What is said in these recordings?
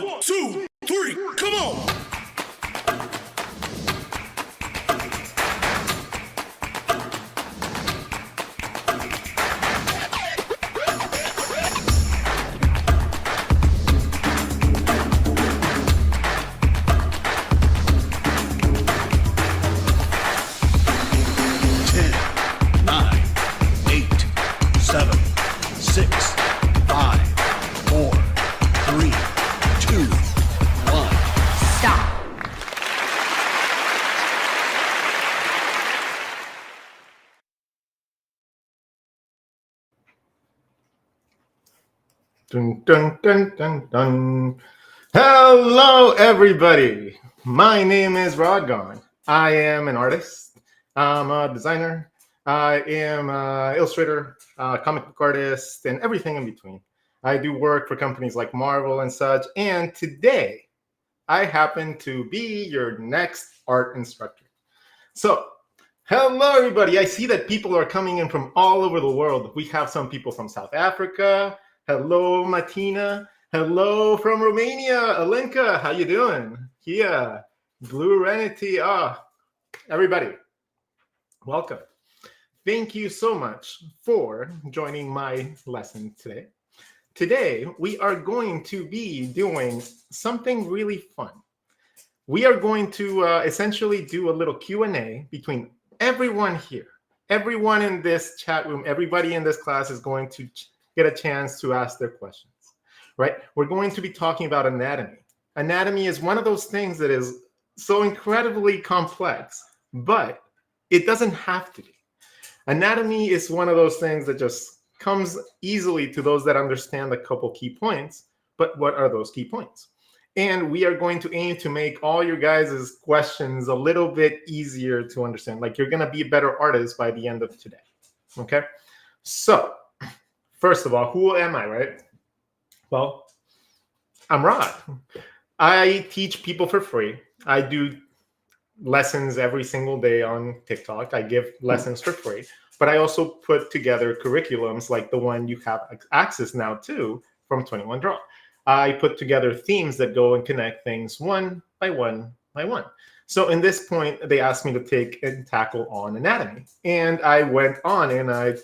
1, 2, 3, come on! Dun, dun, dun, dun, dun. Hello, everybody. My name is Rodgon. I am an artist. I'm a designer. I am an illustrator, comic book artist, and everything in between. I do work for companies like Marvel and such. And today, I happen to be your next art instructor. So, hello, everybody. I see that people are coming in from all over the world. We have some people from South Africa. Hello, Martina. Hello from Romania. Alenka, how you doing? Kia, Blue Renity. Everybody, welcome. Thank you so much for joining my lesson today. Today, we are going to be doing something really fun. We are going to essentially do a little Q&A between everyone here. Everyone in this chat room, everybody in this class is going to get a chance to ask their questions, right? We're going to be talking about anatomy. Anatomy is one of those things that is so incredibly complex, but it doesn't have to be. Anatomy is one of those things that just comes easily to those that understand a couple key points, but what are those key points? And we are going to aim to make all your guys' questions a little bit easier to understand. Like, you're going to be a better artist by the end of today, okay? So, first of all, who am I, right? Well, I'm Rod. I teach people for free. I do lessons every single day on TikTok. I give lessons for free, but I also put together curriculums like the one you have access now to from 21 Draw. I put together themes that go and connect things one by one by one. So in this point, they asked me to take and tackle on anatomy. And I went on and I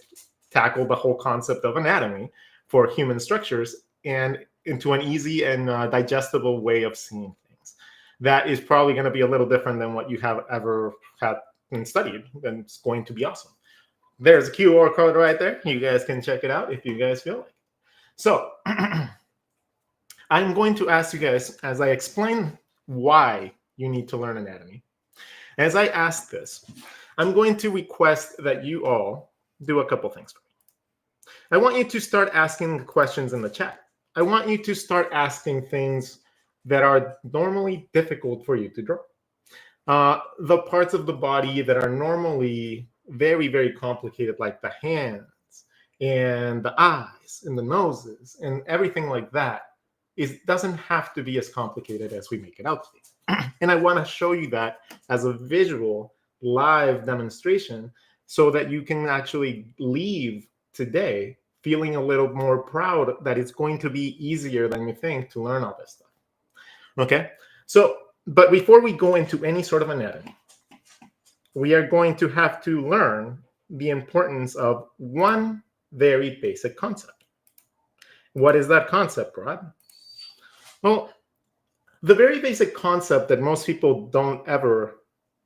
tackled the whole concept of anatomy for human structures and into an easy and digestible way of seeing things. That is probably going to be a little different than what you have ever had and studied, and it's going to be awesome. There's a QR code right there. You guys can check it out if you guys feel like. So I'm going to ask you guys, as I explain why you need to learn anatomy, as I ask this, I'm going to request that you all do a couple things for me. I want you to start asking questions in the chat. I want you to start asking things that are normally difficult for you to draw. The parts of the body that are normally very, very complicated, like the hands and the eyes and the noses and everything like that, doesn't have to be as complicated as we make it out to be. And I want to show you that as a visual live demonstration so that you can actually leave today feeling a little more proud that it's going to be easier than you think to learn all this stuff. Okay? So, but before we go into any sort of anatomy, we are going to have to learn the importance of one very basic concept. What is that concept, Rod? Well, the very basic concept that most people don't ever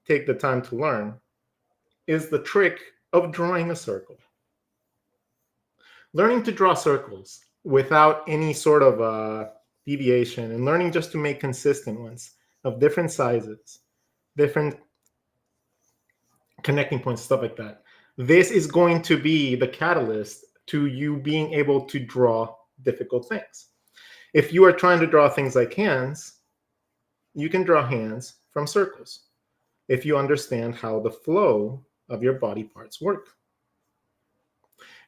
take the time to learn is the trick of drawing a circle. Learning to draw circles without any sort of deviation and learning just to make consistent ones of different sizes, different connecting points, stuff like that. This is going to be the catalyst to you being able to draw difficult things. If you are trying to draw things like hands, you can draw hands from circles if you understand how the flow of your body parts work.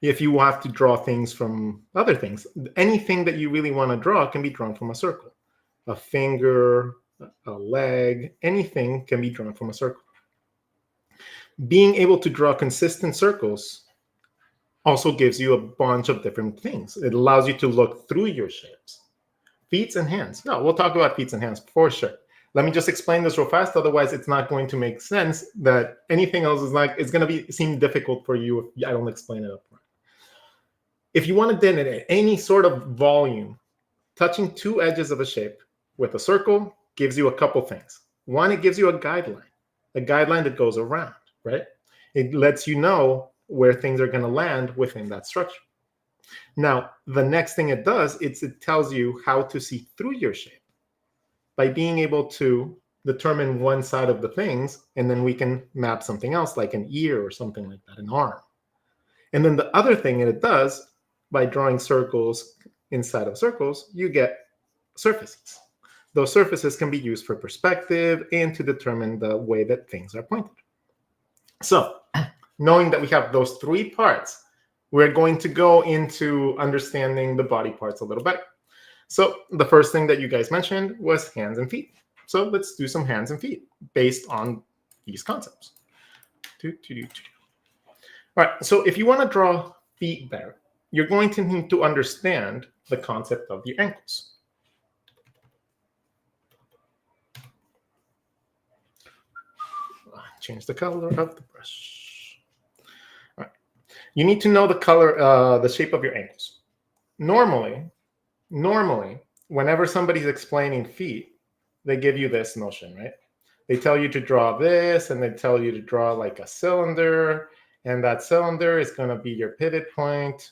If you have to draw things from other things, anything that you really want to draw can be drawn from a circle. A finger, a leg, anything can be drawn from a circle. Being able to draw consistent circles also gives you a bunch of different things. It allows you to look through your shapes. Feet and hands. No, we'll talk about feet and hands for sure. Let me just explain this real fast. Otherwise, it's not going to make sense. That anything else is like, it's going to seem difficult for you if I don't explain it up front. If you want to delineate any sort of volume, touching two edges of a shape with a circle gives you a couple things. One, it gives you a guideline that goes around, right? It lets you know where things are going to land within that structure. Now, the next thing it does is it tells you how to see through your shape by being able to determine one side of the things, and then we can map something else like an ear or something like that, an arm. And then the other thing that it does, by drawing circles inside of circles, you get surfaces. Those surfaces can be used for perspective and to determine the way that things are pointed. So, knowing that we have those three parts, we're going to go into understanding the body parts a little better. So, the first thing that you guys mentioned was hands and feet. So, let's do some hands and feet based on these concepts. All right, so if you want to draw feet better, you're going to need to understand the concept of your ankles. Change the color of the brush. All right. You need to know the color, the shape of your ankles. Normally, whenever somebody's explaining feet, they give you this notion, right? They tell you to draw this, and they tell you to draw like a cylinder, and that cylinder is going to be your pivot point.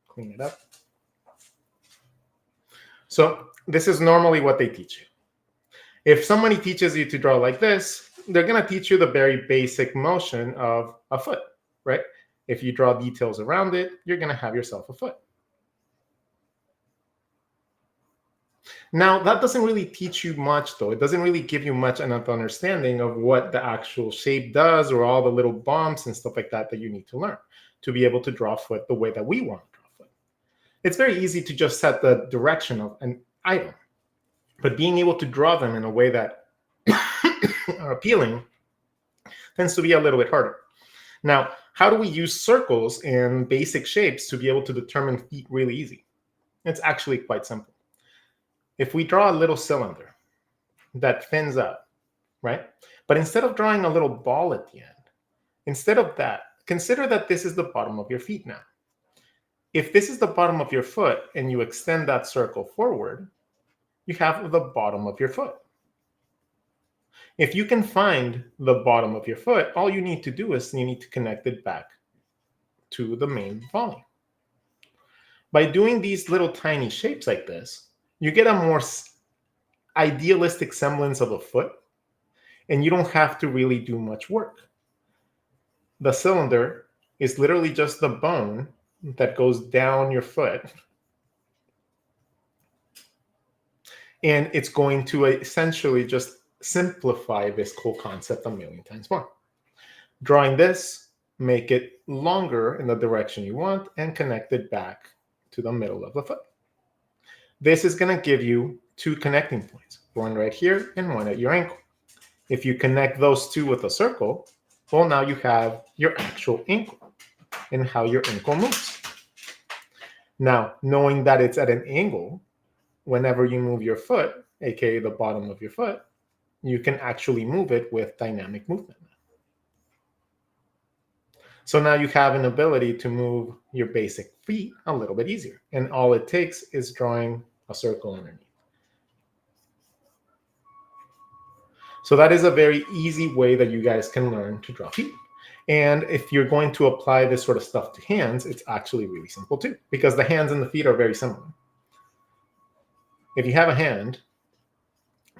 Clean it up. So this is normally what they teach you. If somebody teaches you to draw like this, they're going to teach you the very basic motion of a foot, right? If you draw details around it, you're going to have yourself a foot. Now, that doesn't really teach you much, though. It doesn't really give you much enough understanding of what the actual shape does or all the little bumps and stuff like that that you need to learn to be able to draw a foot the way that we want to draw a foot. It's very easy to just set the direction of an item, but being able to draw them in a way that are appealing tends to be a little bit harder. Now, how do we use circles and basic shapes to be able to determine feet really easy? It's actually quite simple. If we draw a little cylinder that thins out, right? But instead of drawing a little ball at the end, instead of that, consider that this is the bottom of your feet now. If this is the bottom of your foot and you extend that circle forward, you have the bottom of your foot. If you can find the bottom of your foot, all you need to do is you need to connect it back to the main volume. By doing these little tiny shapes like this, you get a more idealistic semblance of a foot, and you don't have to really do much work. The cylinder is literally just the bone that goes down your foot, and it's going to essentially just simplify this whole concept a million times more. Drawing this, make it longer in the direction you want, and connect it back to the middle of the foot. This is going to give you two connecting points, one right here and one at your ankle. If you connect those two with a circle, well, now you have your actual ankle and how your ankle moves. Now, knowing that it's at an angle, whenever you move your foot, aka the bottom of your foot, you can actually move it with dynamic movement. So now you have an ability to move your basic feet a little bit easier. And all it takes is drawing a circle underneath. So that is a very easy way that you guys can learn to draw feet. And if you're going to apply this sort of stuff to hands, it's actually really simple too, because the hands and the feet are very similar. If you have a hand,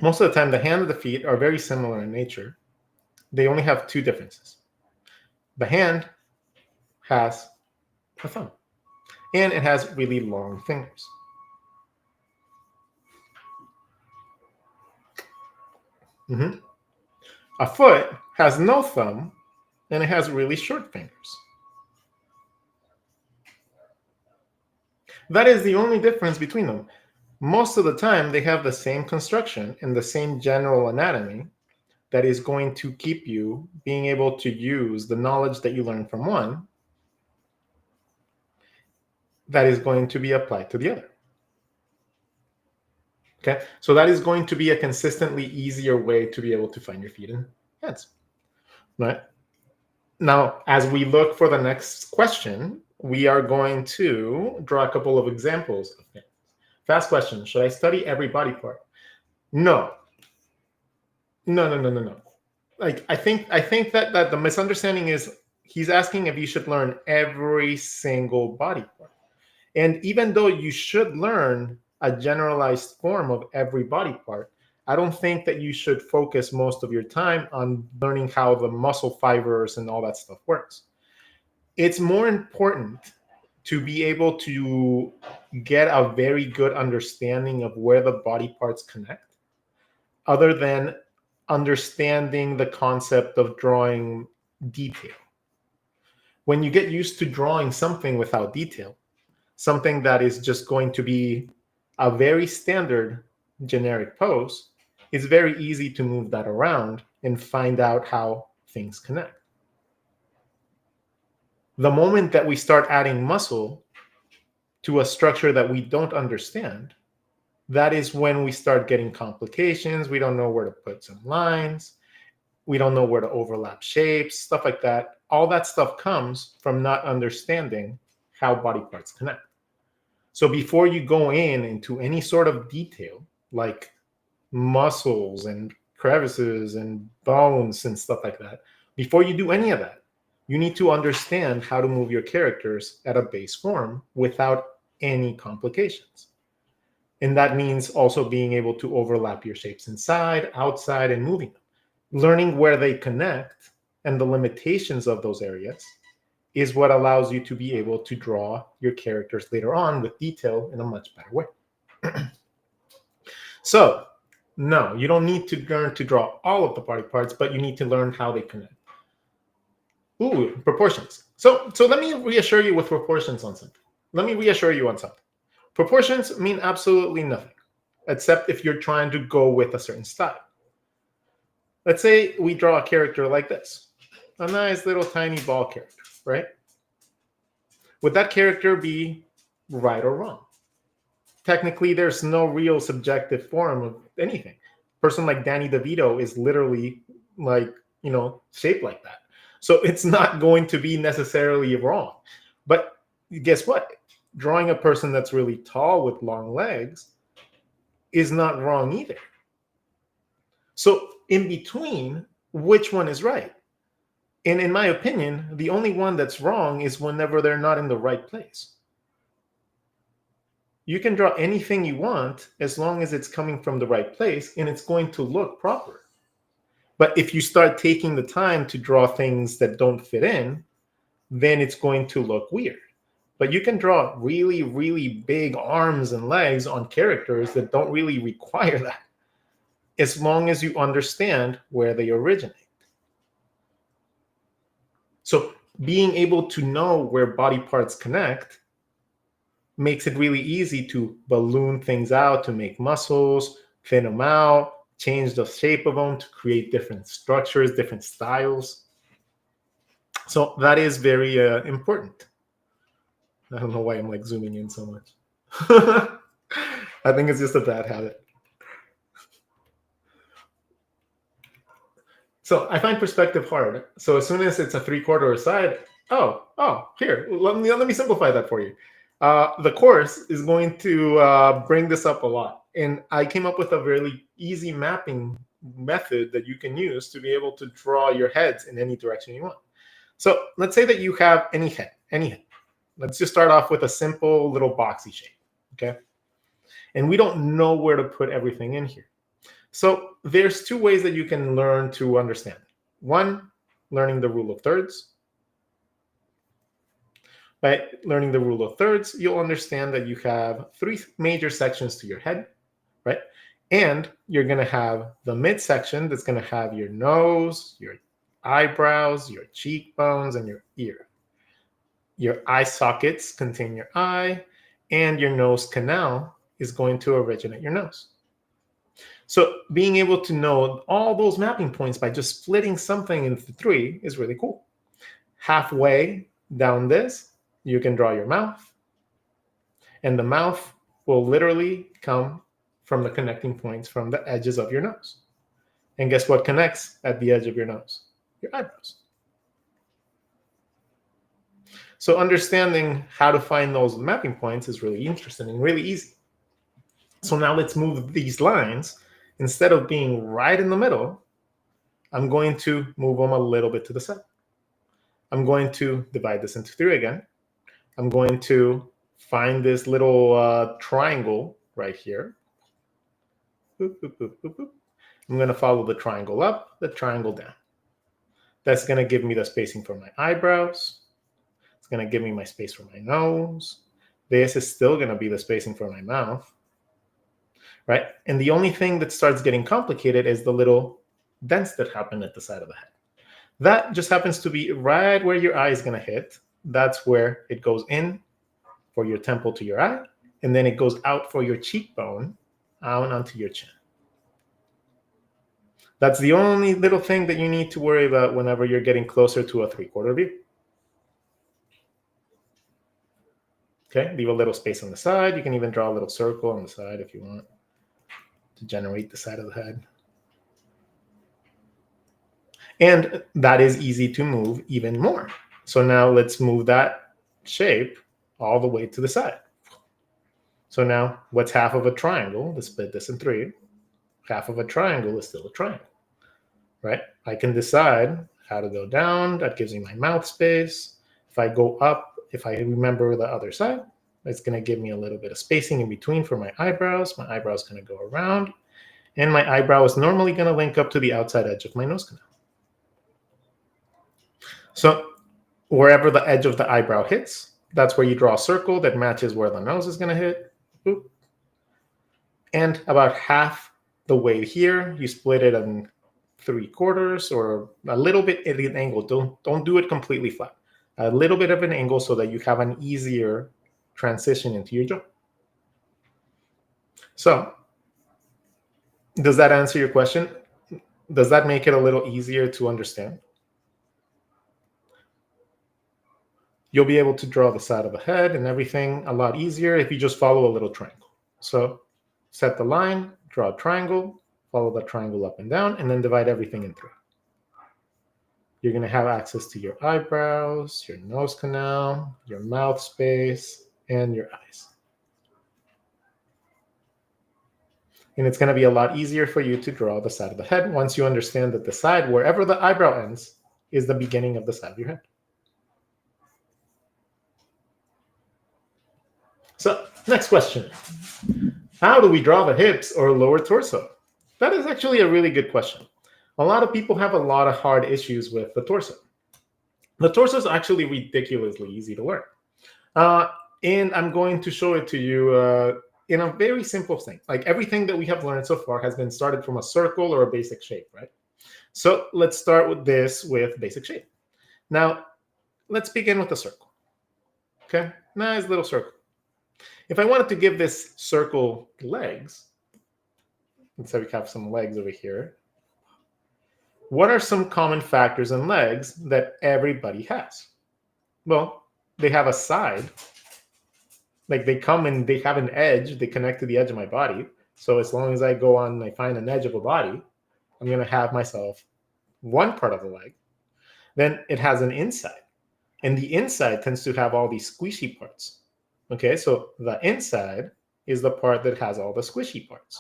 most of the time the hand and the feet are very similar in nature. They only have two differences. The hand has a thumb, and it has really long fingers. A foot has no thumb, and it has really short fingers. That is the only difference between them. Most of the time, they have the same construction and the same general anatomy that is going to keep you being able to use the knowledge that you learn from one that is going to be applied to the other. Okay, so that is going to be a consistently easier way to be able to find your feet and hands. Right? Now, as we look for the next question, we are going to draw a couple of examples of things. Fast question: should I study every body part? No. No. Like I think that the misunderstanding is he's asking if you should learn every single body part. And even though you should learn a generalized form of every body part, I don't think that you should focus most of your time on learning how the muscle fibers and all that stuff works. It's more important to be able to get a very good understanding of where the body parts connect, other than understanding the concept of drawing detail. When you get used to drawing something without detail, something that is just going to be a very standard generic pose, it's very easy to move that around and find out how things connect. The moment that we start adding muscle to a structure that we don't understand, that is when we start getting complications. We don't know where to put some lines. We don't know where to overlap shapes, stuff like that. All that stuff comes from not understanding how body parts connect. So before you go into any sort of detail, like muscles and crevices and bones and stuff like that, before you do any of that, you need to understand how to move your characters at a base form without any complications. And that means also being able to overlap your shapes inside, outside, and moving them. Learning where they connect and the limitations of those areas is what allows you to be able to draw your characters later on with detail in a much better way. So, no, you don't need to learn to draw all of the body parts, but you need to learn how they connect. Ooh, proportions. So let me reassure you with proportions on something. Let me reassure you on something. Proportions mean absolutely nothing, except if you're trying to go with a certain style. Let's say we draw a character like this, a nice little tiny ball character, right? Would that character be right or wrong? Technically, there's no real subjective form of anything. A person like Danny DeVito is literally like, shaped like that. So it's not going to be necessarily wrong. But guess what? Drawing a person that's really tall with long legs is not wrong either. So in between, which one is right? And in my opinion, the only one that's wrong is whenever they're not in the right place. You can draw anything you want as long as it's coming from the right place and it's going to look proper. But if you start taking the time to draw things that don't fit in, then it's going to look weird. But you can draw really, really big arms and legs on characters that don't really require that, as long as you understand where they originate. So being able to know where body parts connect makes it really easy to balloon things out, to make muscles, thin them out, change the shape of them to create different structures, different styles. So that is very important. I don't know why I'm like zooming in so much. I think it's just a bad habit. So I find perspective hard. So as soon as it's a 3/4 aside, here, let me simplify that for you. The course is going to bring this up a lot. And I came up with a really easy mapping method that you can use to be able to draw your heads in any direction you want. So let's say that you have any head. Let's just start off with a simple little boxy shape, okay? And we don't know where to put everything in here. So there's two ways that you can learn to understand it. One, learning the rule of thirds. By learning the rule of thirds, you'll understand that you have 3 major sections to your head, right? And you're going to have the midsection that's going to have your nose, your eyebrows, your cheekbones, and your ear. Your eye sockets contain your eye, and your nose canal is going to originate your nose. So being able to know all those mapping points by just splitting something into 3 is really cool. Halfway down this, you can draw your mouth. And the mouth will literally come from the connecting points from the edges of your nose. And guess what connects at the edge of your nose? Your eyebrows. So understanding how to find those mapping points is really interesting and really easy. So now let's move these lines. Instead of being right in the middle, I'm going to move them a little bit to the side. I'm going to divide this into 3 again. I'm going to find this little triangle right here. Boop, boop, boop, boop, boop. I'm going to follow the triangle up, the triangle down. That's going to give me the spacing for my eyebrows. It's going to give me my space for my nose. This is still going to be the spacing for my mouth, right? And the only thing that starts getting complicated is the little dents that happen at the side of the head. That just happens to be right where your eye is going to hit. That's where it goes in for your temple to your eye, and then it goes out for your cheekbone, out onto your chin. That's the only little thing that you need to worry about whenever you're getting closer to a 3/4 view. Okay, leave a little space on the side. You can even draw a little circle on the side if you want to generate the side of the head. And that is easy to move even more. So now let's move that shape all the way to the side. So now what's half of a triangle? Let's split this in 3. Half of a triangle is still a triangle, right? I can decide how to go down. That gives me my mouth space. If I go up, if I remember the other side, it's going to give me a little bit of spacing in between for my eyebrows. My eyebrow is going to go around. And my eyebrow is normally going to link up to the outside edge of my nose canal. So wherever the edge of the eyebrow hits, that's where you draw a circle that matches where the nose is going to hit. Boop. And about half the way here, you split it in 3/4 or a little bit at an angle. Don't do it completely flat. A little bit of an angle so that you have an easier transition into your jaw. So does that answer your question? Does that make it a little easier to understand? You'll be able to draw the side of the head and everything a lot easier if you just follow a little triangle. So set the line, draw a triangle, follow the triangle up and down, and then divide everything in 3. You're going to have access to your eyebrows, your nose canal, your mouth space, and your eyes. And it's going to be a lot easier for you to draw the side of the head once you understand that the side, wherever the eyebrow ends, is the beginning of the side of your head. So, next question. How do we draw the hips or lower torso? That is actually a really good question. A lot of people have a lot of hard issues with the torso. The torso is actually ridiculously easy to learn. And I'm going to show it to you in a very simple thing. Like everything that we have learned so far has been started from a circle or a basic shape, right? So let's start with this with basic shape. Now, let's begin with the circle. Okay, nice little circle. If I wanted to give this circle legs, let's say we have some legs over here. What are some common factors in legs that everybody has? Well, they have a side. Like they come and they have an edge. They connect to the edge of my body. So as long as I go on and I find an edge of a body, I'm going to have myself one part of the leg. Then it has an inside. And the inside tends to have all these squishy parts. Okay, so the inside is the part that has all the squishy parts.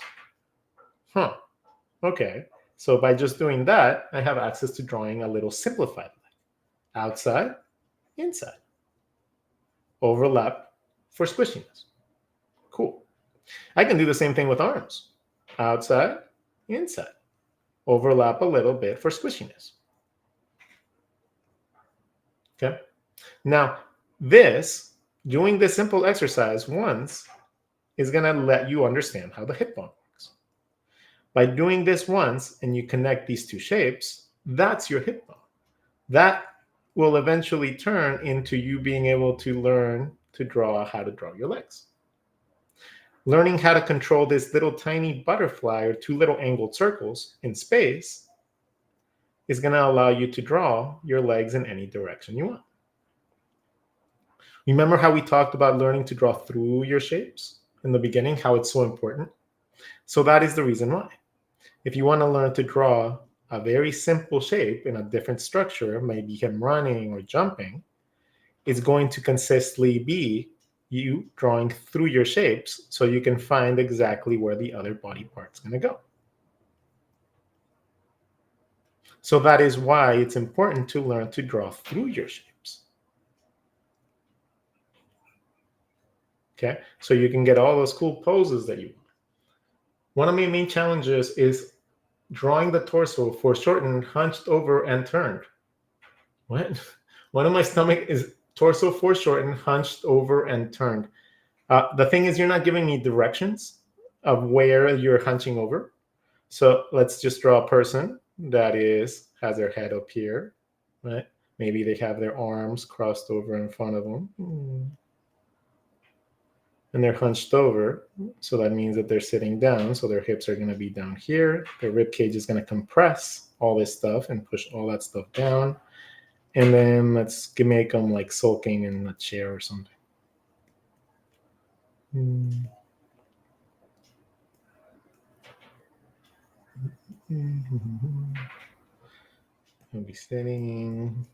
Okay, so by just doing that, I have access to drawing a little simplified leg. Outside, inside. Overlap for squishiness. Cool. I can do the same thing with arms. Outside, inside. Overlap a little bit for squishiness. Okay. Now, doing this simple exercise once is going to let you understand how the hip bone works. By doing this once and you connect these 2 shapes, that's your hip bone. That will eventually turn into you being able to learn to draw how to draw your legs. Learning how to control this little tiny butterfly or 2 little angled circles in space is going to allow you to draw your legs in any direction you want. Remember how we talked about learning to draw through your shapes in the beginning, how it's so important? So that is the reason why. If you want to learn to draw a very simple shape in a different structure, maybe him running or jumping, it's going to consistently be you drawing through your shapes so you can find exactly where the other body part's going to go. So that is why it's important to learn to draw through your shapes. Okay, so you can get all those cool poses that you want. One of my main challenges is drawing the torso foreshortened, hunched over, and turned. What? One of my stomach is torso foreshortened, hunched over, and turned. The thing is, you're not giving me directions of where you're hunching over. So let's just draw a person that has their head up here, right? Maybe they have their arms crossed over in front of them. And they're hunched over. So that means that they're sitting down. So their hips are going to be down here. Their rib cage is going to compress all this stuff and push all that stuff down. And then let's make them like sulking in a chair or something. He'll be sitting,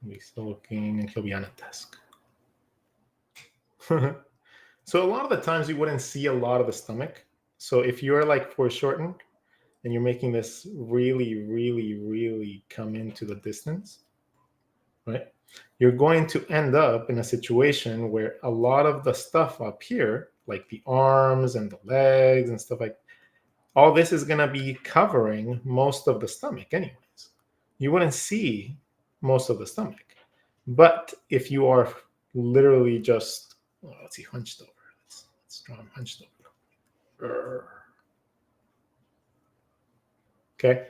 he'll be sulking, and he'll be on a desk. So a lot of the times you wouldn't see a lot of the stomach. So if you're like foreshortened and you're making this really, really, really come into the distance, right? You're going to end up in a situation where a lot of the stuff up here, like the arms and the legs and stuff like all this is going to be covering most of the stomach anyways. You wouldn't see most of the stomach. But if you are literally just, let's see, hunched over. Let's draw him hunched over. Okay.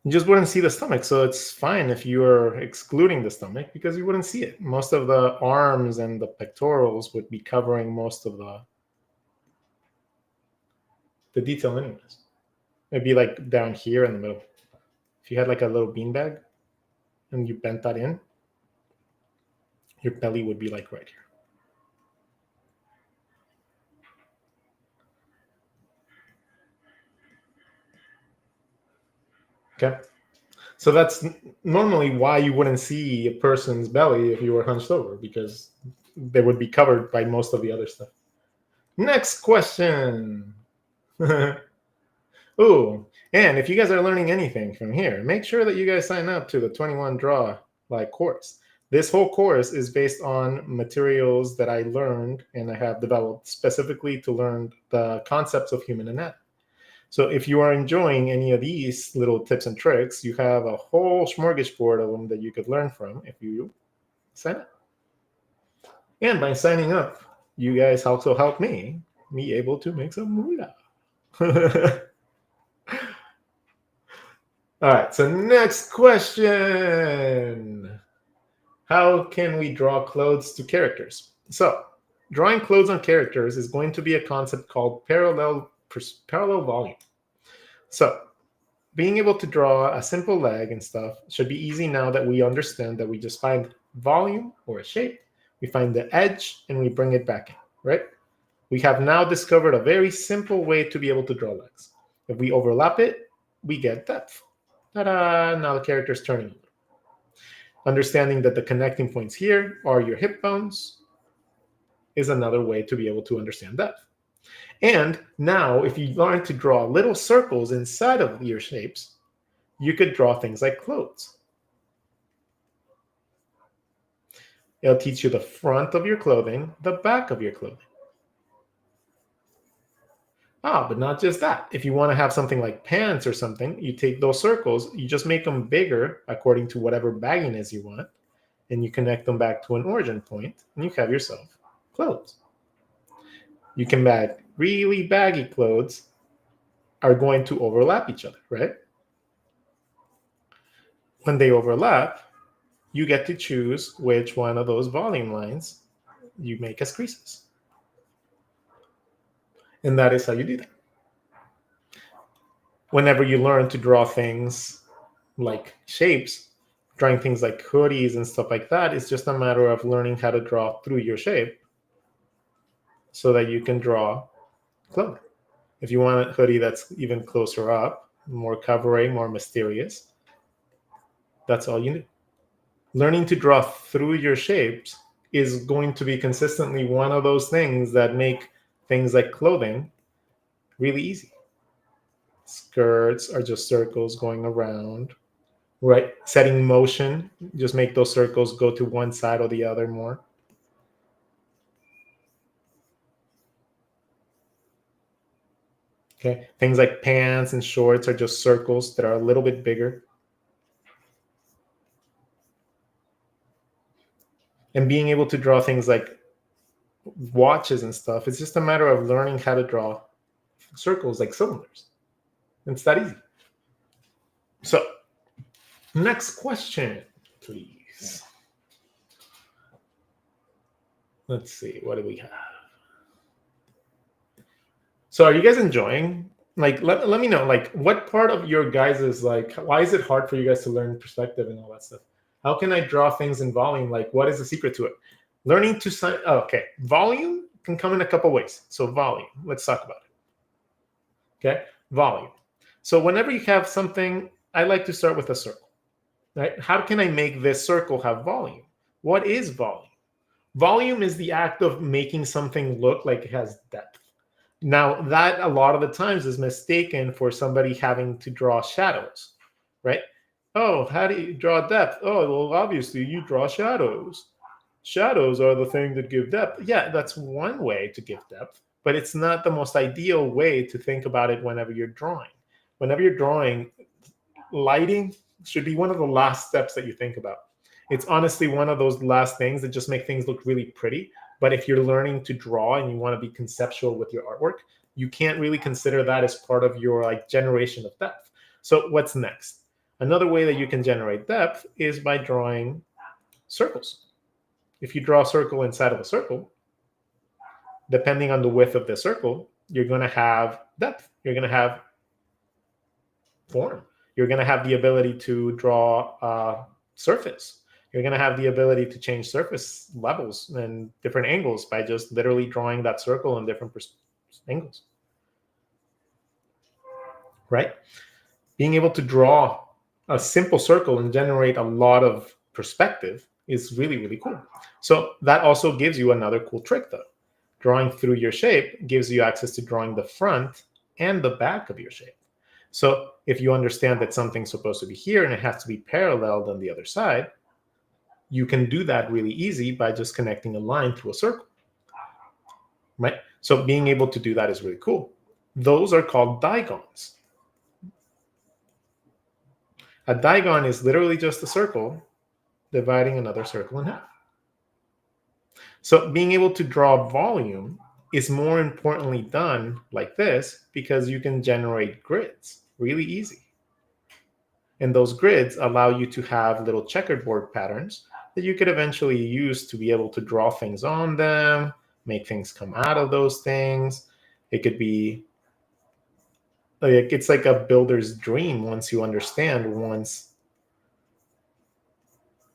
You just wouldn't see the stomach. So it's fine if you are excluding the stomach because you wouldn't see it. Most of the arms and the pectorals would be covering most of the detail anyways. It'd be like down here in the middle. If you had like a little beanbag and you bent that in, your belly would be like right here. Okay. So that's normally why you wouldn't see a person's belly if you were hunched over, because they would be covered by most of the other stuff. Next question. Oh, and if you guys are learning anything from here, make sure that you guys sign up to the 21 Draw Like course. This whole course is based on materials that I learned and I have developed specifically to learn the concepts of human anatomy. So if you are enjoying any of these little tips and tricks, you have a whole smorgasbord of them that you could learn from if you sign up. And by signing up, you guys also help me be able to make some moolah. All right, so next question. How can we draw clothes to characters? So drawing clothes on characters is going to be a concept called parallel volume. So being able to draw a simple leg and stuff should be easy now that we understand that we just find volume or a shape, we find the edge, and we bring it back in, right? We have now discovered a very simple way to be able to draw legs. If we overlap it, we get depth. Ta-da! Now the character is turning. Understanding that the connecting points here are your hip bones is another way to be able to understand depth. And now, if you learn to draw little circles inside of your shapes, you could draw things like clothes. It'll teach you the front of your clothing, the back of your clothing. But not just that. If you want to have something like pants or something, you take those circles, you just make them bigger according to whatever bagginess you want, and you connect them back to an origin point, and you have yourself clothes. You can bag really baggy clothes are going to overlap each other, right? When they overlap, you get to choose which one of those volume lines you make as creases. And that is how you do that. Whenever you learn to draw things like shapes, drawing things like hoodies and stuff like that, it's just a matter of learning how to draw through your shape so that you can draw clothing. If you want a hoodie that's even closer up, more covering, more mysterious, that's all you need. Learning to draw through your shapes is going to be consistently one of those things that make things like clothing really easy. Skirts are just circles going around, right? Setting motion, just make those circles go to one side or the other more. Okay, things like pants and shorts are just circles that are a little bit bigger. And being able to draw things like watches and stuff, it's just a matter of learning how to draw circles like cylinders. It's that easy. So, next question, please. Let's see, what do we have? So are you guys enjoying? Like, let me know, like, what part of your guys is like, why is it hard for you guys to learn perspective and all that stuff? How can I draw things in volume? Like, what is the secret to it? Learning to, okay, volume can come in a couple ways. So volume, let's talk about it. Okay, volume. So whenever you have something, I like to start with a circle, right? How can I make this circle have volume? What is volume? Volume is the act of making something look like it has depth. Now, that a lot of the times is mistaken for somebody having to draw shadows, right? Oh, how do you draw depth? Oh, well, obviously you draw shadows. Shadows are the thing that give depth. Yeah, that's one way to give depth, but it's not the most ideal way to think about it whenever you're drawing. Whenever you're drawing, lighting should be one of the last steps that you think about. It's honestly one of those last things that just make things look really pretty. But if you're learning to draw and you want to be conceptual with your artwork, you can't really consider that as part of your like generation of depth. So what's next? Another way that you can generate depth is by drawing circles. If you draw a circle inside of a circle, depending on the width of the circle, you're going to have depth. You're going to have form. You're going to have the ability to draw a surface. You're going to have the ability to change surface levels and different angles by just literally drawing that circle in different angles. Right? Being able to draw a simple circle and generate a lot of perspective is really, really cool. So that also gives you another cool trick, though. Drawing through your shape gives you access to drawing the front and the back of your shape. So if you understand that something's supposed to be here and it has to be paralleled on the other side, you can do that really easy by just connecting a line through a circle, right? So being able to do that is really cool. Those are called digons. A digon is literally just a circle dividing another circle in half. So being able to draw volume is more importantly done like this because you can generate grids really easy. And those grids allow you to have little checkerboard patterns that you could eventually use to be able to draw things on them, make things come out of those things. It could be, like, it's like a builder's dream once you understand, once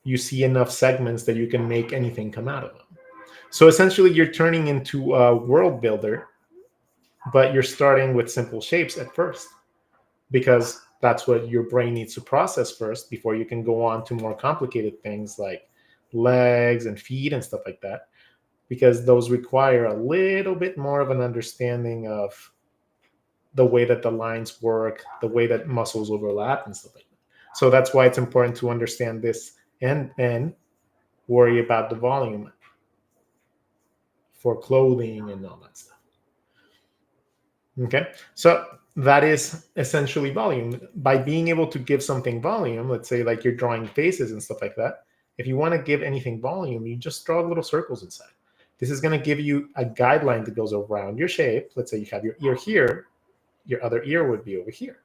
you see enough segments that you can make anything come out of them. So essentially you're turning into a world builder, but you're starting with simple shapes at first because that's what your brain needs to process first before you can go on to more complicated things like legs and feet and stuff like that, because those require a little bit more of an understanding of the way that the lines work, the way that muscles overlap and stuff like that. So that's why it's important to understand this and worry about the volume for clothing and all that stuff. Okay, so that is essentially volume. By being able to give something volume, let's say like you're drawing faces and stuff like that, if you want to give anything volume, you just draw little circles inside. This is going to give you a guideline that goes around your shape. Let's say you have your ear here, your other ear would be over here,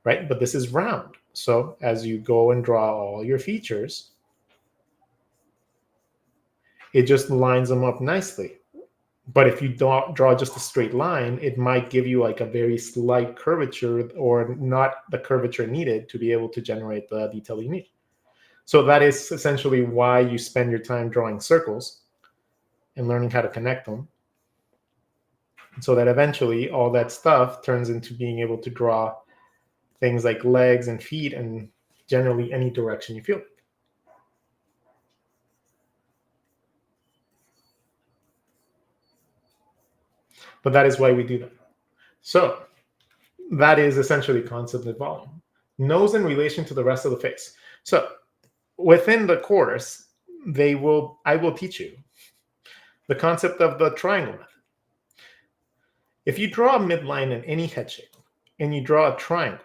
right? But this is round. So as you go and draw all your features, it just lines them up nicely. But if you draw just a straight line, it might give you like a very slight curvature or not the curvature needed to be able to generate the detail you need. So that is essentially why you spend your time drawing circles and learning how to connect them. so that eventually all that stuff turns into being able to draw things like legs and feet and generally any direction you feel. But that is why we do that. So that is essentially concept of volume. Nose in relation to the rest of the face. So within the course, I will teach you the concept of the triangle method. If you draw a midline in any head shape and you draw a triangle,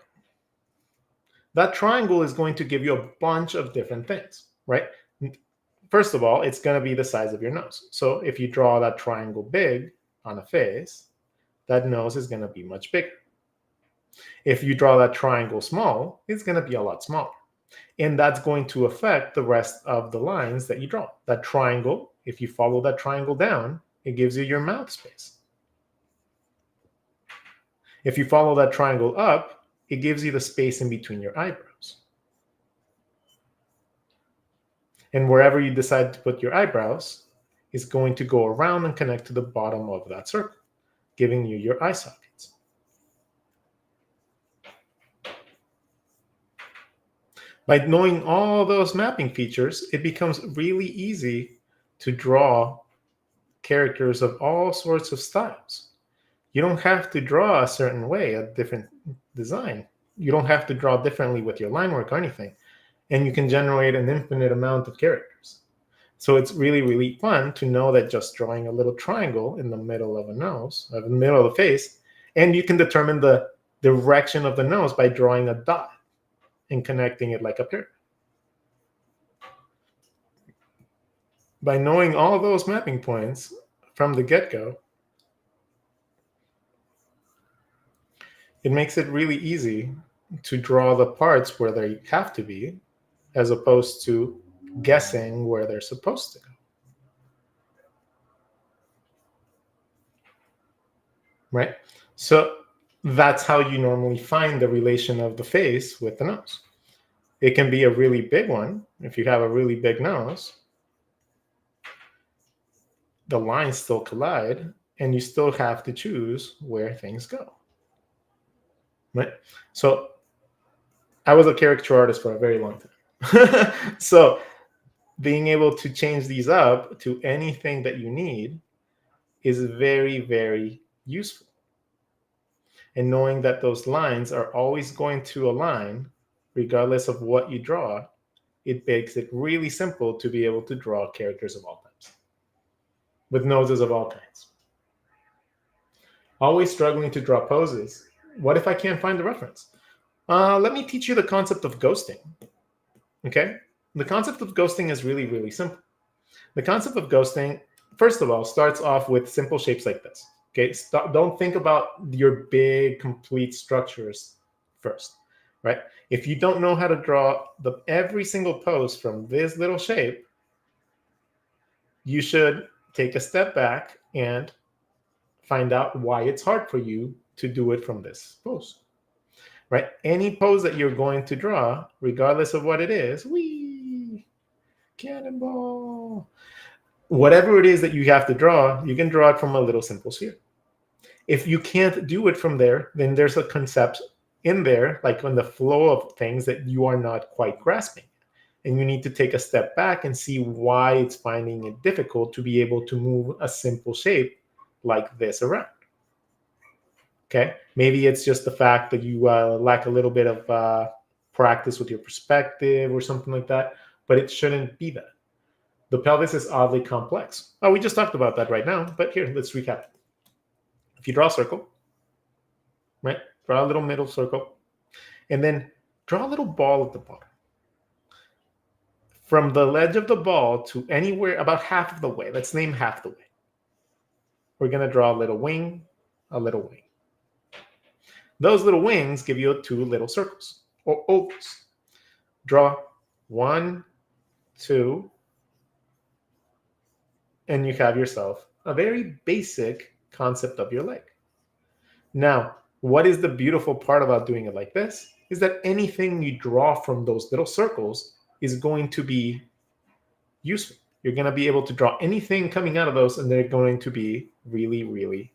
that triangle is going to give you a bunch of different things, right? First of all, it's going to be the size of your nose. So if you draw that triangle big on a face, that nose is going to be much bigger. If you draw that triangle small, it's going to be a lot smaller. And that's going to affect the rest of the lines that you draw. That triangle, if you follow that triangle down, it gives you your mouth space. If you follow that triangle up, it gives you the space in between your eyebrows. And wherever you decide to put your eyebrows is going to go around and connect to the bottom of that circle, giving you your eye sockets. By knowing all those mapping features, it becomes really easy to draw characters of all sorts of styles. You don't have to draw a certain way, a different design. You don't have to draw differently with your line work or anything. And you can generate an infinite amount of characters. So it's really, really fun to know that just drawing a little triangle in the middle of a nose, in the middle of the face, and you can determine the direction of the nose by drawing a dot and connecting it like a pyramid. By knowing all those mapping points from the get-go, it makes it really easy to draw the parts where they have to be, as opposed to guessing where they're supposed to go. Right? So that's how you normally find the relation of the face with the nose. It can be a really big one. If you have a really big nose, the lines still collide, and you still have to choose where things go. Right? So I was a caricature artist for a very long time. So being able to change these up to anything that you need is very, very useful. And knowing that those lines are always going to align, regardless of what you draw, it makes it really simple to be able to draw characters of all types, with noses of all kinds. Always struggling to draw poses. What if I can't find the reference? Let me teach you the concept of ghosting. Okay? The concept of ghosting is really, really simple. The concept of ghosting, first of all, starts off with simple shapes like this. Okay, don't think about your big, complete structures first, right? If you don't know how to draw every single pose from this little shape, you should take a step back and find out why it's hard for you to do it from this pose, right? Any pose that you're going to draw, regardless of what it is, whee, cannonball, whatever it is that you have to draw, you can draw it from a little simple sphere. If you can't do it from there, then there's a concept in there, like on the flow of things, that you are not quite grasping. And you need to take a step back and see why it's finding it difficult to be able to move a simple shape like this around. Okay, maybe it's just the fact that you lack a little bit of practice with your perspective or something like that, but it shouldn't be that. The pelvis is oddly complex. Oh, we just talked about that right now, but here, let's recap. If you draw a circle, right? Draw a little middle circle, and then draw a little ball at the bottom. From the ledge of the ball to anywhere about half of the way, let's name half the way. We're going to draw a little wing, a little wing. Those little wings give you 2 little circles or ovals. Draw 1, 2, and you have yourself a very basic concept of your leg. Now, what is the beautiful part about doing it like this is that anything you draw from those little circles is going to be useful. You're going to be able to draw anything coming out of those, and they're going to be really, really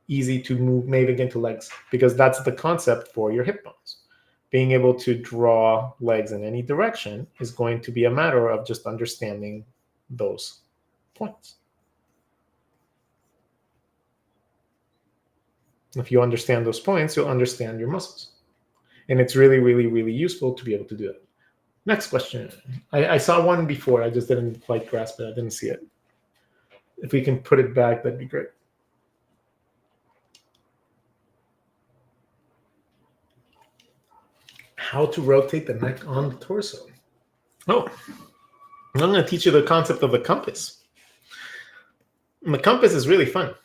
easy to move, navigate into legs, because that's the concept for your hip bones. Being able to draw legs in any direction is going to be a matter of just understanding those points. If you understand those points, you'll understand your muscles. And it's really, really, really useful to be able to do it. Next question. I saw one before. I just didn't quite grasp it. I didn't see it. If we can put it back, that'd be great. How to rotate the neck on the torso. Oh, I'm going to teach you the concept of the compass. And the compass is really fun.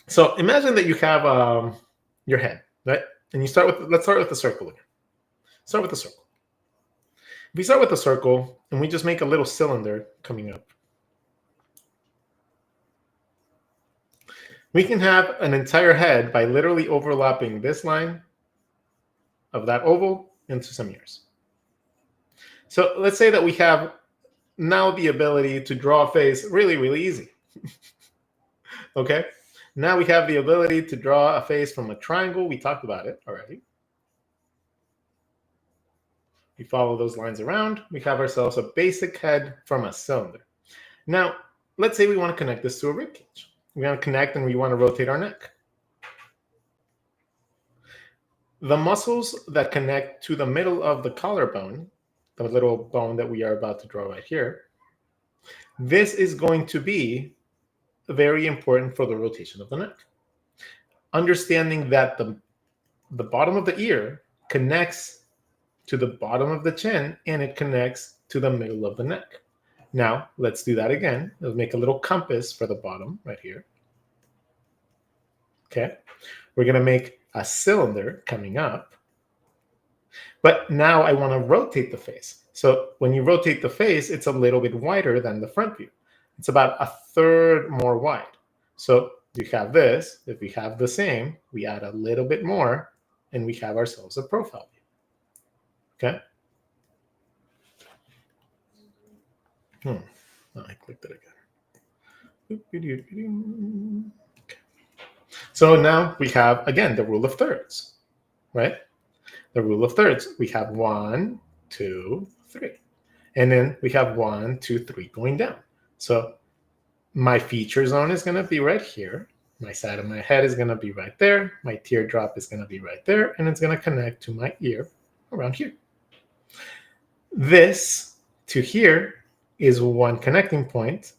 So imagine that you have your head, right? And you start with, let's start with the circle again. Start with the circle. If we start with the circle and we just make a little cylinder coming up, we can have an entire head by literally overlapping this line of that oval into some ears. So let's say that we have now the ability to draw a face really, really easy. Okay? Now we have the ability to draw a face from a triangle. We talked about it already. We follow those lines around. We have ourselves a basic head from a cylinder. Now, let's say we want to connect this to a rib cage. We want to connect and we want to rotate our neck. The muscles that connect to the middle of the collarbone, the little bone that we are about to draw right here, this is going to be very important for the rotation of the neck. Understanding that the bottom of the ear connects to the bottom of the chin and it connects to the middle of the neck. Now, let's do that again. Let's make a little compass for the bottom right here. Okay. We're going to make a cylinder coming up. But now I want to rotate the face. So when you rotate the face, it's a little bit wider than the front view. It's about a third more wide. So you have this. If we have the same, we add a little bit more, and we have ourselves a profile view. Okay? Oh, I clicked it again. Okay. So now we have, again, the rule of thirds, right? The rule of thirds. We have 1, 2, 3. And then we have 1, 2, 3 going down. So my feature zone is going to be right here. My side of my head is going to be right there. My teardrop is going to be right there. And it's going to connect to my ear around here. This to here is one connecting point.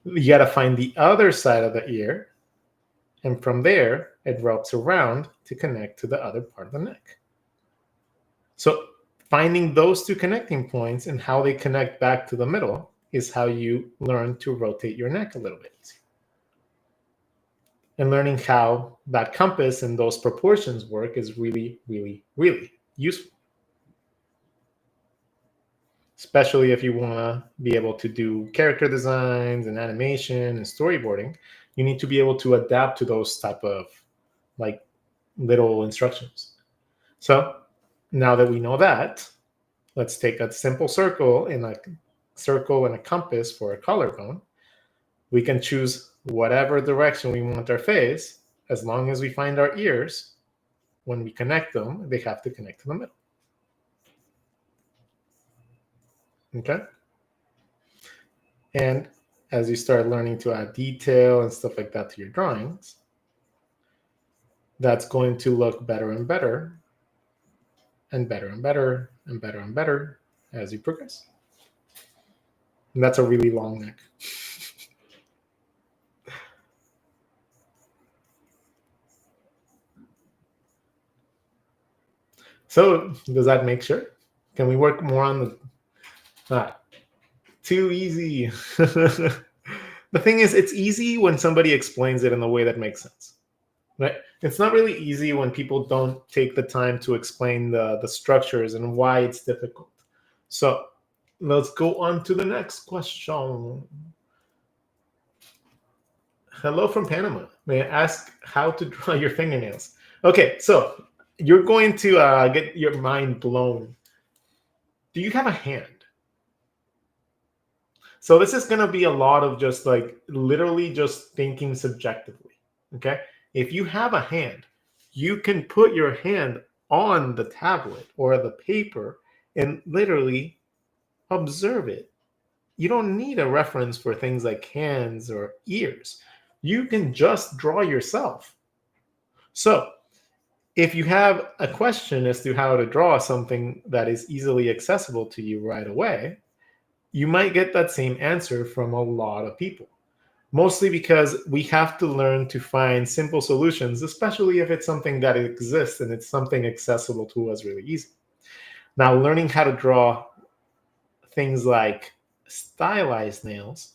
You got to find the other side of the ear. And from there, it wraps around to connect to the other part of the neck. So finding those two connecting points and how they connect back to the middle is how you learn to rotate your neck a little bit easier. And learning how that compass and those proportions work is really, really, really useful. Especially if you want to be able to do character designs and animation and storyboarding, you need to be able to adapt to those type of like little instructions. So now that we know that, let's take a simple circle and a compass for a collarbone. We can choose whatever direction we want our face, as long as we find our ears. When we connect them, they have to connect to the middle. Okay? And as you start learning to add detail and stuff like that to your drawings, that's going to look better and better, and better and better, and better and better as you progress. And that's a really long neck. So does that make sure? Can we work more on the... too easy. The thing is, it's easy when somebody explains it in a way that makes sense. Right? It's not really easy when people don't take the time to explain the structures and why it's difficult. So let's go on to the next question. Hello from Panama. May I ask how to draw your fingernails? Okay, so you're going to get your mind blown. Do you have a hand? So this is going to be a lot of just like literally just thinking subjectively. Okay. If you have a hand, you can put your hand on the tablet or the paper and literally observe it. You don't need a reference for things like hands or ears. You can just draw yourself. So if you have a question as to how to draw something that is easily accessible to you right away, you might get that same answer from a lot of people. Mostly because we have to learn to find simple solutions, especially if it's something that exists and it's something accessible to us really easy. Now, learning how to draw things like stylized nails,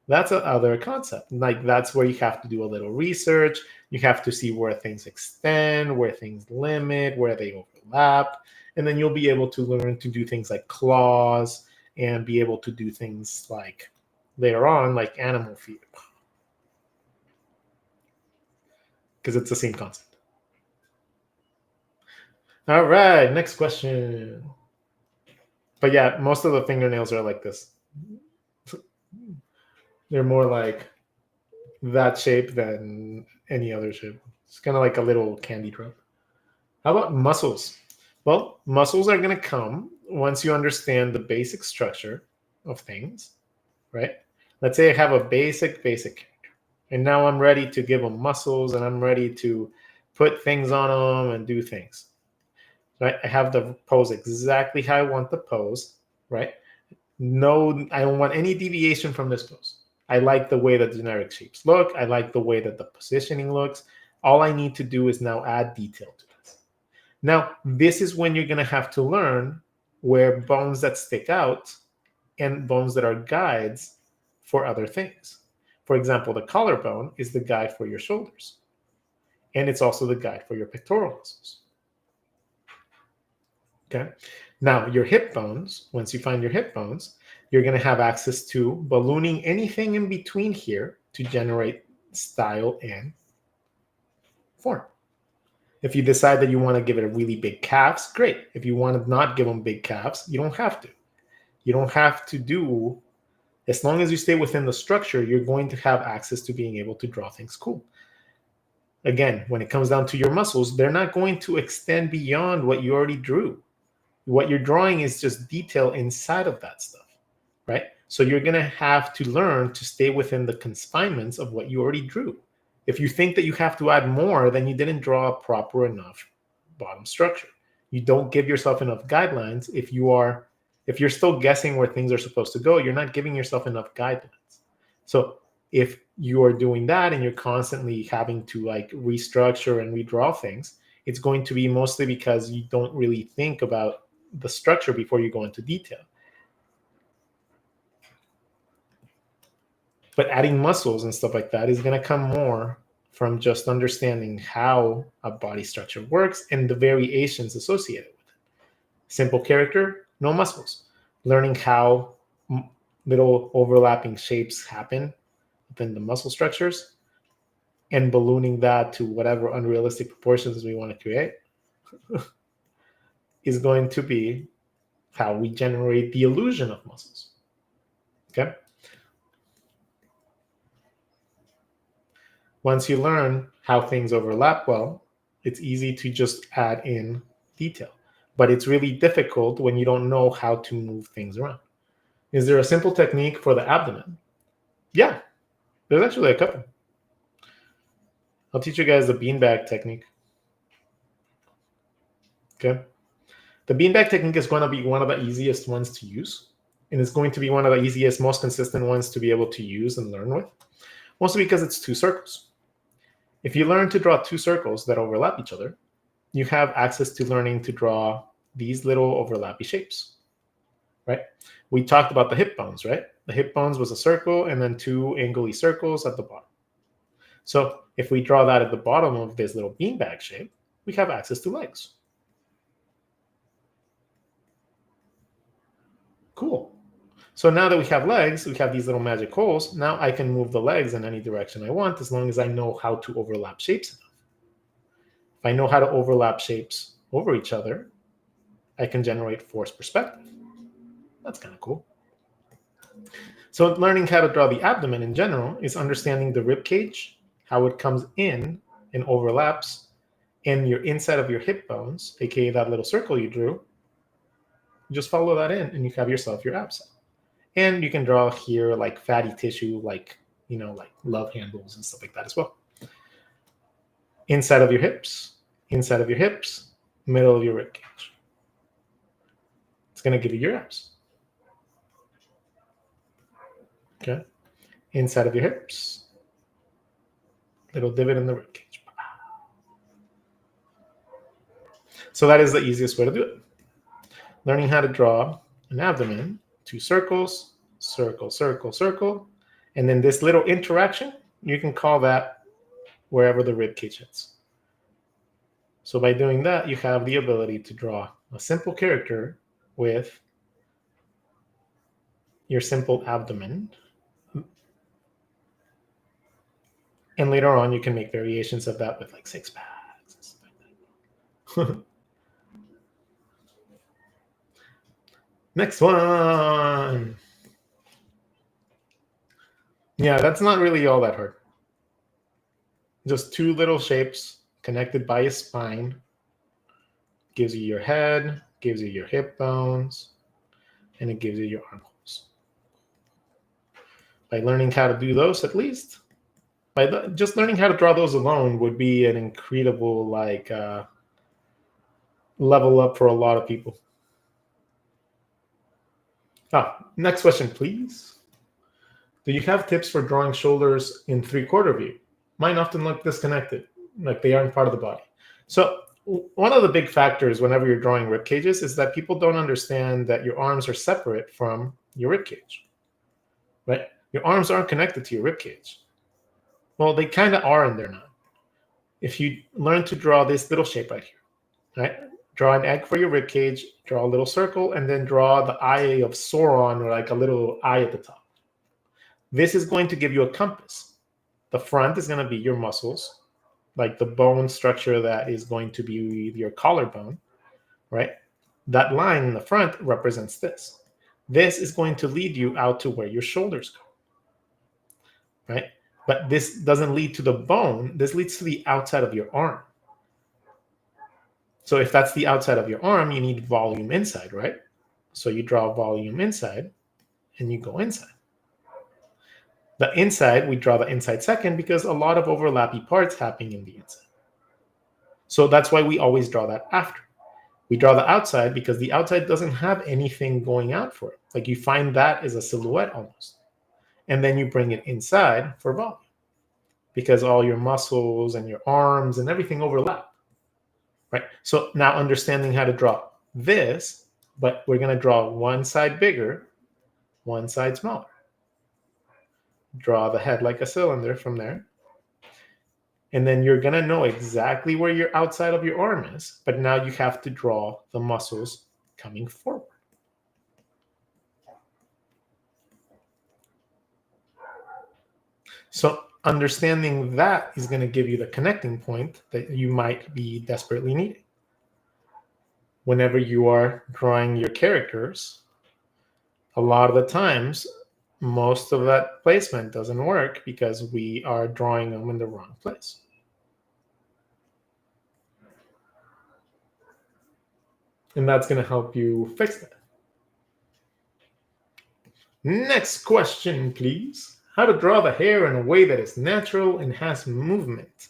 that's another concept. Like that's where you have to do a little research. You have to see where things extend, where things limit, where they overlap. And then you'll be able to learn to do things like claws and be able to do things like later on, like animal feet. Because it's the same concept. All right, next question. But yeah, most of the fingernails are like this. They're more like that shape than any other shape. It's kind of like a little candy drop. How about muscles? Well, muscles are going to come once you understand the basic structure of things, right? Let's say I have a basic character, and now I'm ready to give them muscles, and I'm ready to put things on them and do things, right? I have the pose exactly how I want the pose, right? No, I don't want any deviation from this pose. I like the way that generic shapes look. I like the way that the positioning looks. All I need to do is now add detail to this. Now, this is when you're going to have to learn where bones that stick out and bones that are guides for other things. For example, the collarbone is the guide for your shoulders, and it's also the guide for your pectoral muscles. Okay. Now, your hip bones, once you find your hip bones, you're going to have access to ballooning anything in between here to generate style and form. If you decide that you want to give it a really big calves, great. If you want to not give them big calves, you don't have to. You don't have to do, as long as you stay within the structure, you're going to have access to being able to draw things cool. Again, when it comes down to your muscles, they're not going to extend beyond what you already drew. What you're drawing is just detail inside of that stuff, right? So you're going to have to learn to stay within the confinements of what you already drew. If you think that you have to add more, then you didn't draw a proper enough bottom structure. You don't give yourself enough guidelines. If you're still guessing where things are supposed to go, you're not giving yourself enough guidelines. So if you are doing that and you're constantly having to like restructure and redraw things, it's going to be mostly because you don't really think about the structure before you go into detail. But adding muscles and stuff like that is going to come more from just understanding how a body structure works and the variations associated with it. Simple character, no muscles. Learning how little overlapping shapes happen within the muscle structures and ballooning that to whatever unrealistic proportions we want to create is going to be how we generate the illusion of muscles. Okay? Once you learn how things overlap well, it's easy to just add in detail. But it's really difficult when you don't know how to move things around. Is there a simple technique for the abdomen? Yeah, there's actually a couple. I'll teach you guys the beanbag technique. Okay? The beanbag technique is going to be one of the easiest ones to use. And it's going to be one of the easiest, most consistent ones to be able to use and learn with. Mostly because it's two circles. If you learn to draw two circles that overlap each other, you have access to learning to draw these little overlappy shapes, right? We talked about the hip bones, right? The hip bones was a circle and then two angly circles at the bottom. So if we draw that at the bottom of this little beanbag shape, we have access to legs. Cool. So now that we have legs, we have these little magic holes. Now I can move the legs in any direction I want as long as I know how to overlap shapes enough. If I know how to overlap shapes over each other, I can generate forced perspective. That's kind of cool. So learning how to draw the abdomen in general is understanding the rib cage, how it comes in, and overlaps in your inside of your hip bones, aka that little circle you drew, just follow that in and you have yourself your ab cell. And you can draw here like fatty tissue, like, like love handles and stuff like that as well. Inside of your hips, middle of your rib cage. It's going to give you your abs. Okay. Inside of your hips, little divot in the rib cage. So that is the easiest way to do it. Learning how to draw an abdomen, 2 circles, circle, circle, circle, and then this little interaction, you can call that wherever the rib cage hits. So by doing that, you have the ability to draw a simple character with your simple abdomen. And later on, you can make variations of that with like 6 packs and stuff like that. Next one. Yeah, that's not really all that hard. Just 2 little shapes connected by a spine. Gives you your head, gives you your hip bones, and it gives you your armholes. By learning how to do those, at least, just learning how to draw those alone would be an incredible level up for a lot of people. Next question, please. Do you have tips for drawing shoulders in 3/4 view? Mine often look disconnected, like they aren't part of the body. So one of the big factors whenever you're drawing rib cages is that people don't understand that your arms are separate from your rib cage, right? Your arms aren't connected to your rib cage. Well, they kind of are and they're not. If you learn to draw this little shape right here, right? Draw an egg for your rib cage, draw a little circle, and then draw the eye of Sauron, or like a little eye at the top. This is going to give you a compass. The front is going to be your muscles, like the bone structure that is going to be your collarbone, right? That line in the front represents this. This is going to lead you out to where your shoulders go, right? But this doesn't lead to the bone. This leads to the outside of your arm. So if that's the outside of your arm, you need volume inside, right? So you draw volume inside and you go inside. The inside, we draw the inside second because a lot of overlappy parts happen in the inside. So that's why we always draw that after. We draw the outside because the outside doesn't have anything going out for it. Like you find that as a silhouette almost. And then you bring it inside for volume because all your muscles and your arms and everything overlap, right? So now understanding how to draw this, but we're going to draw one side bigger, one side smaller. Draw the head like a cylinder from there. And then you're going to know exactly where your outside of your arm is. But now you have to draw the muscles coming forward. So understanding that is going to give you the connecting point that you might be desperately needing. Whenever you are drawing your characters, a lot of the times, most of that placement doesn't work because we are drawing them in the wrong place. And that's going to help you fix that. Next question, please. How to draw the hair in a way that is natural and has movement?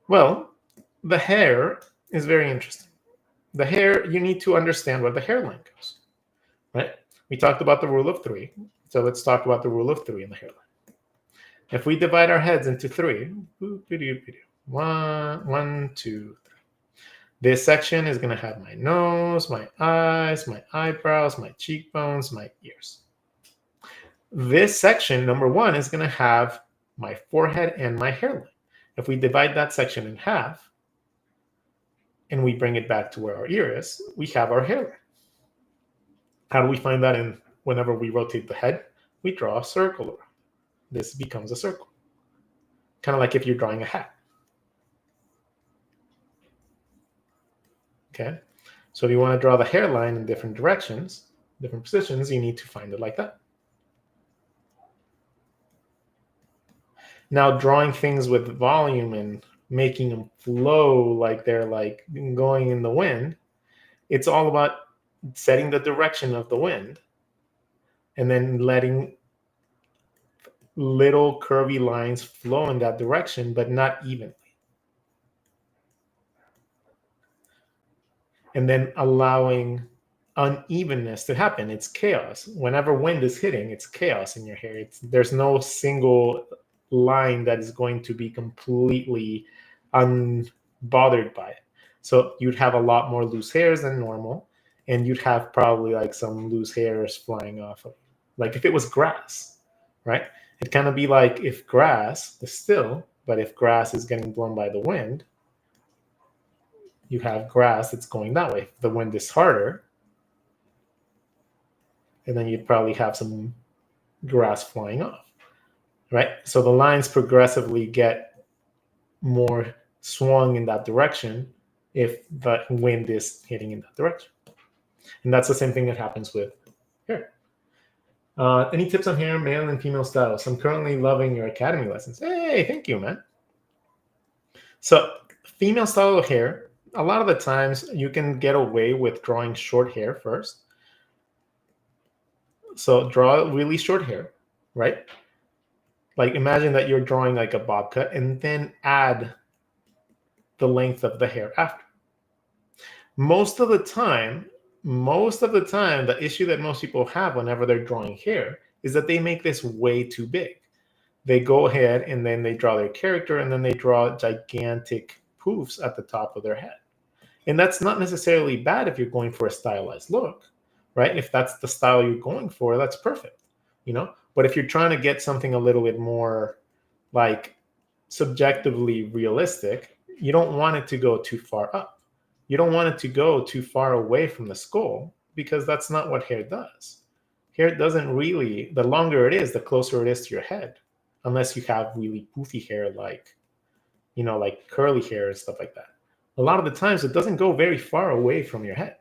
Well, the hair is very interesting. The hair, you need to understand where the hairline goes, right? We talked about the rule of 3. So let's talk about the rule of 3 in the hairline. If we divide our heads into 3, 1, 2, 3. This section is going to have my nose, my eyes, my eyebrows, my cheekbones, my ears. This section, number 1, is going to have my forehead and my hairline. If we divide that section in half and we bring it back to where our ear is, we have our hairline. How do we find that in? Whenever we rotate the head, we draw a circle around. This becomes a circle. Kind of like if you're drawing a hat. Okay? So if you want to draw the hairline in different directions, different positions, you need to find it like that. Now, drawing things with volume and making them flow like they're like going in the wind. It's all about setting the direction of the wind and then letting little curvy lines flow in that direction, but not evenly. And then allowing unevenness to happen. It's chaos. Whenever wind is hitting, it's chaos in your hair. There's no single line that is going to be completely unbothered by it. So you'd have a lot more loose hairs than normal, and you'd have probably like some loose hairs flying off of, like if it was grass, right? It'd kind of be like if grass is still, but if grass is getting blown by the wind, you have grass that's going that way. If the wind is harder, and then you'd probably have some grass flying off, right? So the lines progressively get more swung in that direction if the wind is hitting in that direction. And that's the same thing that happens with hair. Any tips on hair, male and female styles? I'm currently loving your academy lessons. Hey, thank you, man. So female style of hair, a lot of the times you can get away with drawing short hair first. So draw really short hair, right? Like imagine that you're drawing like a bob cut and then add the length of the hair after. Most of the time, the issue that most people have whenever they're drawing hair is that they make this way too big. They go ahead and then they draw their character and then they draw gigantic poofs at the top of their head. And that's not necessarily bad if you're going for a stylized look, right? If that's the style you're going for, that's perfect, you know? But if you're trying to get something a little bit more like subjectively realistic, you don't want it to go too far up. You don't want it to go too far away from the skull because that's not what hair does. Hair doesn't really, the longer it is, the closer it is to your head, unless you have really poofy hair like, you know, like curly hair and stuff like that. A lot of the times it doesn't go very far away from your head.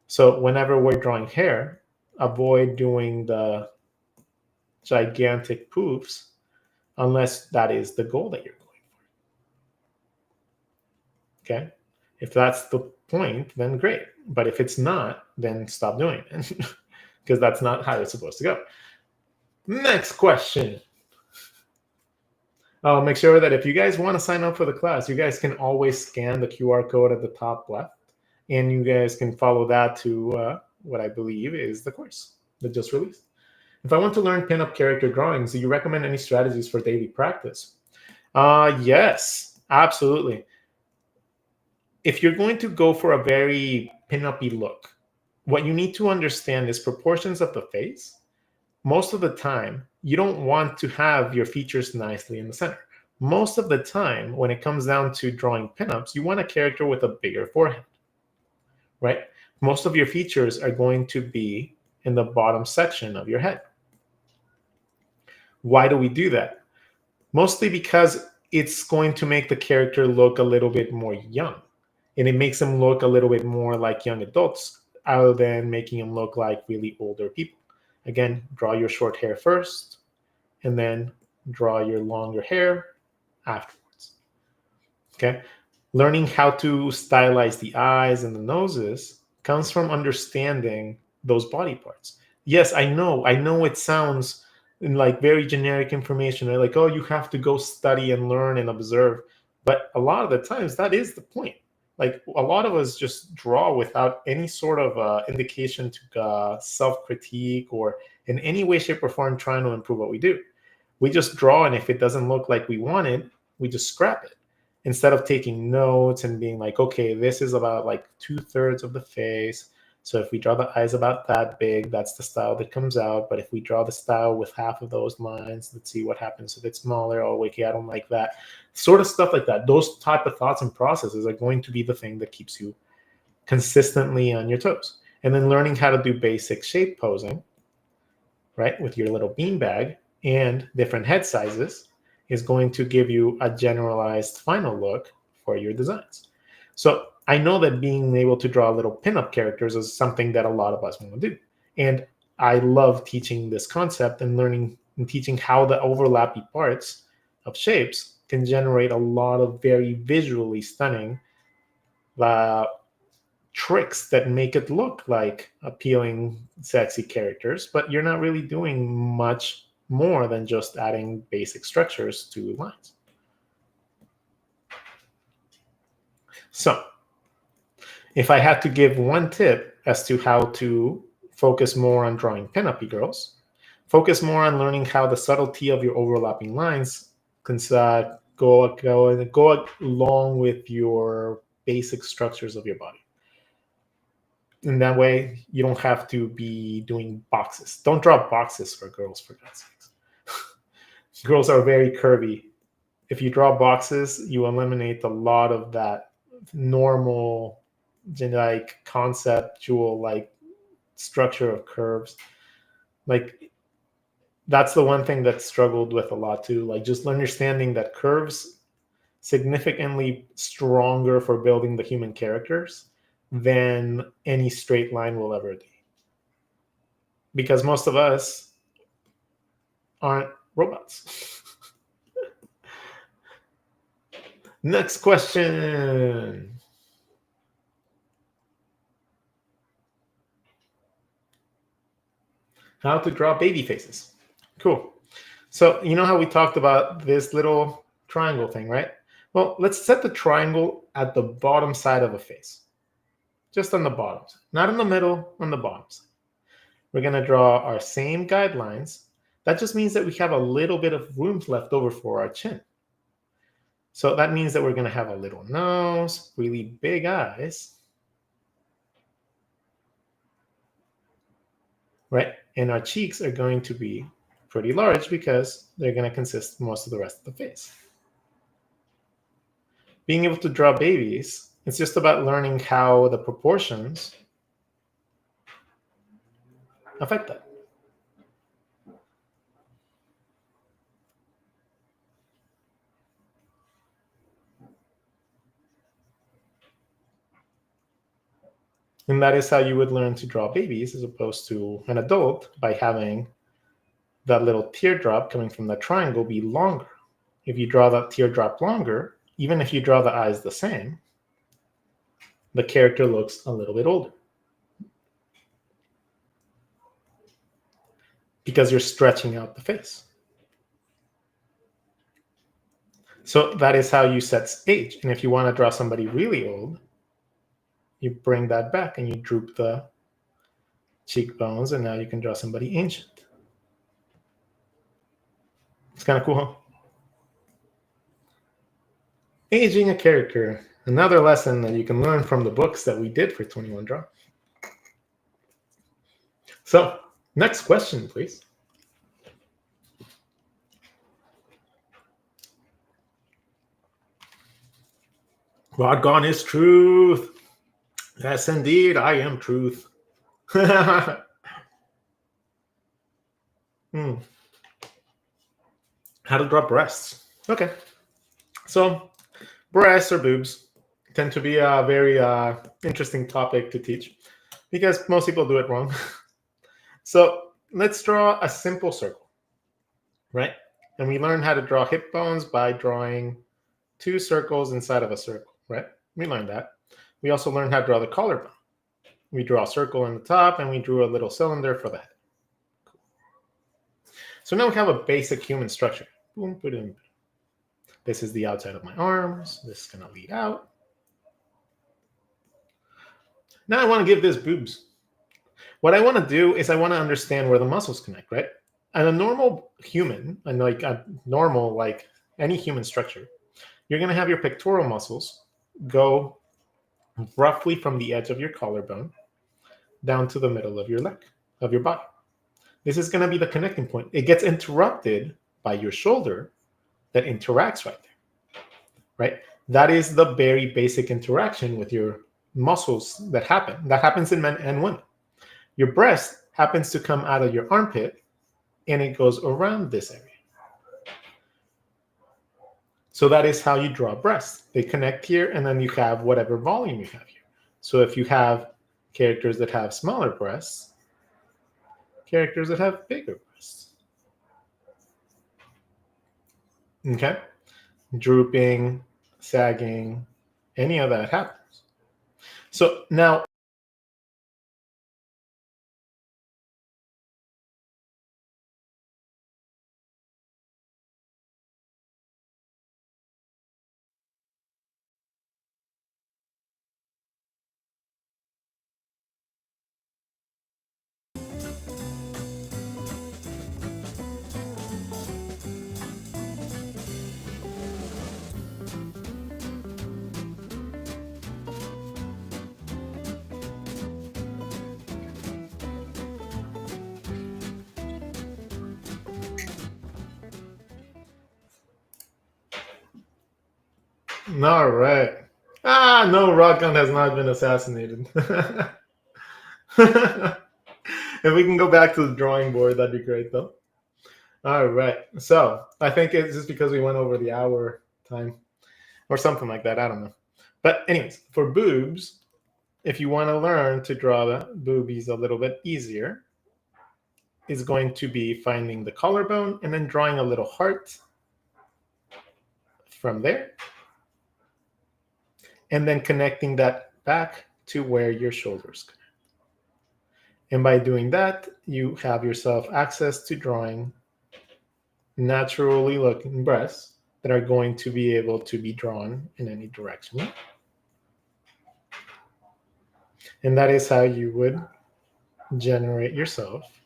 So whenever we're drawing hair, avoid doing the gigantic poofs unless that is the goal that you're going for. Okay? If that's the point, then great. But if it's not, then stop doing it because that's not how it's supposed to go. Next question. I'll make sure that if you guys want to sign up for the class, you guys can always scan the QR code at the top left, and you guys can follow that to what I believe is the course that just released. If I want to learn pinup character drawings, do you recommend any strategies for daily practice? Yes, absolutely. If you're going to go for a very pinup-y look, what you need to understand is proportions of the face. Most of the time, you don't want to have your features nicely in the center. Most of the time, when it comes down to drawing pinups, you want a character with a bigger forehead, right? Most of your features are going to be in the bottom section of your head. Why do we do that? Mostly because it's going to make the character look a little bit more young, and it makes them look a little bit more like young adults rather than making them look like really older people. Again, draw your short hair first, and then draw your longer hair afterwards. Okay? Learning how to stylize the eyes and the noses comes from understanding those body parts. Yes, I know it sounds like very generic information. They're like, oh, you have to go study and learn and observe. But a lot of the times, that is the point. Like a lot of us just draw without any sort of indication to self-critique or in any way, shape, or form trying to improve what we do. We just draw, and if it doesn't look like we want it, we just scrap it. Instead of taking notes and being like, okay, this is about like 2/3 of the face. So if we draw the eyes about that big, that's the style that comes out. But if we draw the style with half of those lines, let's see what happens if it's smaller. Oh, okay, I don't like that. Sort of stuff like that. Those type of thoughts and processes are going to be the thing that keeps you consistently on your toes. And then learning how to do basic shape posing, right, with your little beanbag and different head sizes is going to give you a generalized final look for your designs. So I know that being able to draw little pinup characters is something that a lot of us want to do. And I love teaching this concept and learning and teaching how the overlappy parts of shapes can generate a lot of very visually stunning tricks that make it look like appealing, sexy characters, but you're not really doing much more than just adding basic structures to lines. So, if I had to give one tip as to how to focus more on drawing pinup girls, focus more on learning how the subtlety of your overlapping lines can go along with your basic structures of your body. And that way, you don't have to be doing boxes. Don't draw boxes for girls, for God's sakes. Girls are very curvy. If you draw boxes, you eliminate a lot of that normal, like conceptual, like structure of curves. Like that's the one thing that struggled with a lot too. Like just understanding that curves significantly stronger for building the human characters than any straight line will ever be. Because most of us aren't robots. Next question. How to draw baby faces. Cool. So you know how we talked about this little triangle thing, right? Well, let's set the triangle at the bottom side of a face. Just on the bottom side. Not in the middle, on the bottom side. We're going to draw our same guidelines. That just means that we have a little bit of room left over for our chin. So that means that we're going to have a little nose, really big eyes, right? And our cheeks are going to be pretty large because they're going to consist most of the rest of the face. Being able to draw babies, it's just about learning how the proportions affect that. And that is how you would learn to draw babies as opposed to an adult, by having that little teardrop coming from the triangle be longer. If you draw that teardrop longer, even if you draw the eyes the same, the character looks a little bit older. Because you're stretching out the face. So that is how you set age. And if you want to draw somebody really old, you bring that back and you droop the cheekbones, and now you can draw somebody ancient. It's kind of cool, huh? Aging a character. Another lesson that you can learn from the books that we did for 21 Draw. So, next question, please. Rodgon is truth. Yes, indeed, I am truth. How to draw breasts. Okay. So, breasts or boobs tend to be a very interesting topic to teach because most people do it wrong. So, let's draw a simple circle, right? And we learn how to draw hip bones by drawing two circles inside of a circle, right? We learned that. We also learned how to draw the collarbone. We draw a circle in the top, and we drew a little cylinder for that. Cool. So now we have a basic human structure. Boom, boom. This is the outside of my arms. This is going to lead out. Now I want to give this boobs. What I want to do is I want to understand where the muscles connect, right? And a normal human, and like a normal, like any human structure, you're going to have your pectoral muscles go roughly from the edge of your collarbone down to the middle of your leg, of your body. This is going to be the connecting point. It gets interrupted by your shoulder that interacts right there, right? That is the very basic interaction with your muscles that happen. That happens in men and women. Your breast happens to come out of your armpit, and it goes around this area. So that is how you draw breasts. They connect here, and then you have whatever volume you have here. So if you have characters that have smaller breasts, characters that have bigger breasts. Okay? drooping, sagging, any of that happens. So now, all right. No, Rodgon has not been assassinated. If we can go back to the drawing board, that'd be great, though. All right. So I think it's just because we went over the hour time or something like that. I don't know. But, anyways, for boobs, if you want to learn to draw the boobies a little bit easier, is going to be finding the collarbone and then drawing a little heart from there. And then connecting that back to where your shoulders go. And by doing that, you have yourself access to drawing naturally looking breasts that are going to be able to be drawn in any direction. And that is how you would generate yourself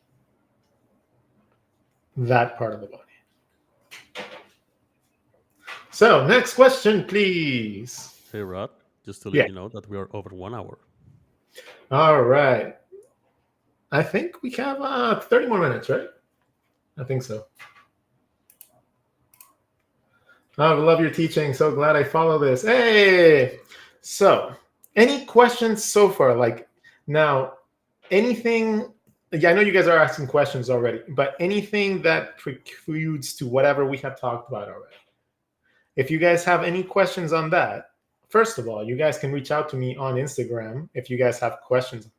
that part of the body. So, next question, please. Hey, Rod, just to let you know that we are over 1 hour. All right. I think we have 30 more minutes, right? I think so. Oh, I love your teaching. So glad I follow this. Hey! So, any questions so far? Like, now, anything... Yeah, I know you guys are asking questions already, but anything that precludes to whatever we have talked about already. If you guys have any questions on that, first of all, you guys can reach out to me on Instagram if you guys have questions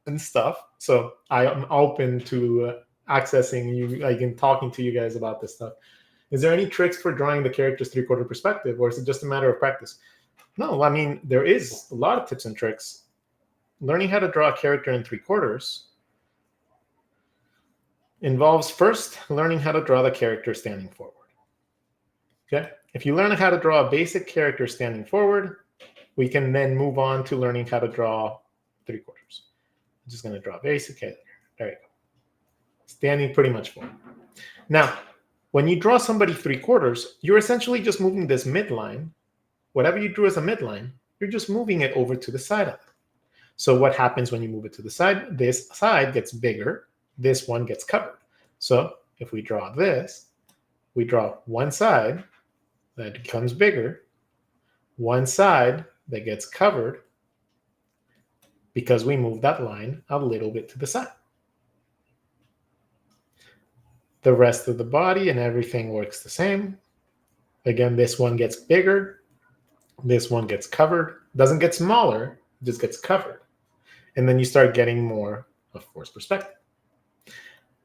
and stuff. So I am open to accessing you, like, and talking to you guys about this stuff. Is there any tricks for drawing the character's three-quarter perspective, or is it just a matter of practice? No, I mean, there is a lot of tips and tricks. Learning how to draw a character in three-quarters involves first learning how to draw the character standing forward. Okay? If you learn how to draw a basic character standing forward, we can then move on to learning how to draw three-quarters. I'm just going to draw basic character. There you go. Standing pretty much forward. Now, when you draw somebody three-quarters, you're essentially just moving this midline. Whatever you drew as a midline, you're just moving it over to the side of it. So what happens when you move it to the side? This side gets bigger. This one gets covered. So if we draw this, we draw one side that becomes bigger, one side that gets covered because we move that line a little bit to the side. The rest of the body and everything works the same. Again, this one gets bigger. This one gets covered. Doesn't get smaller, just gets covered. And then you start getting more of forced perspective.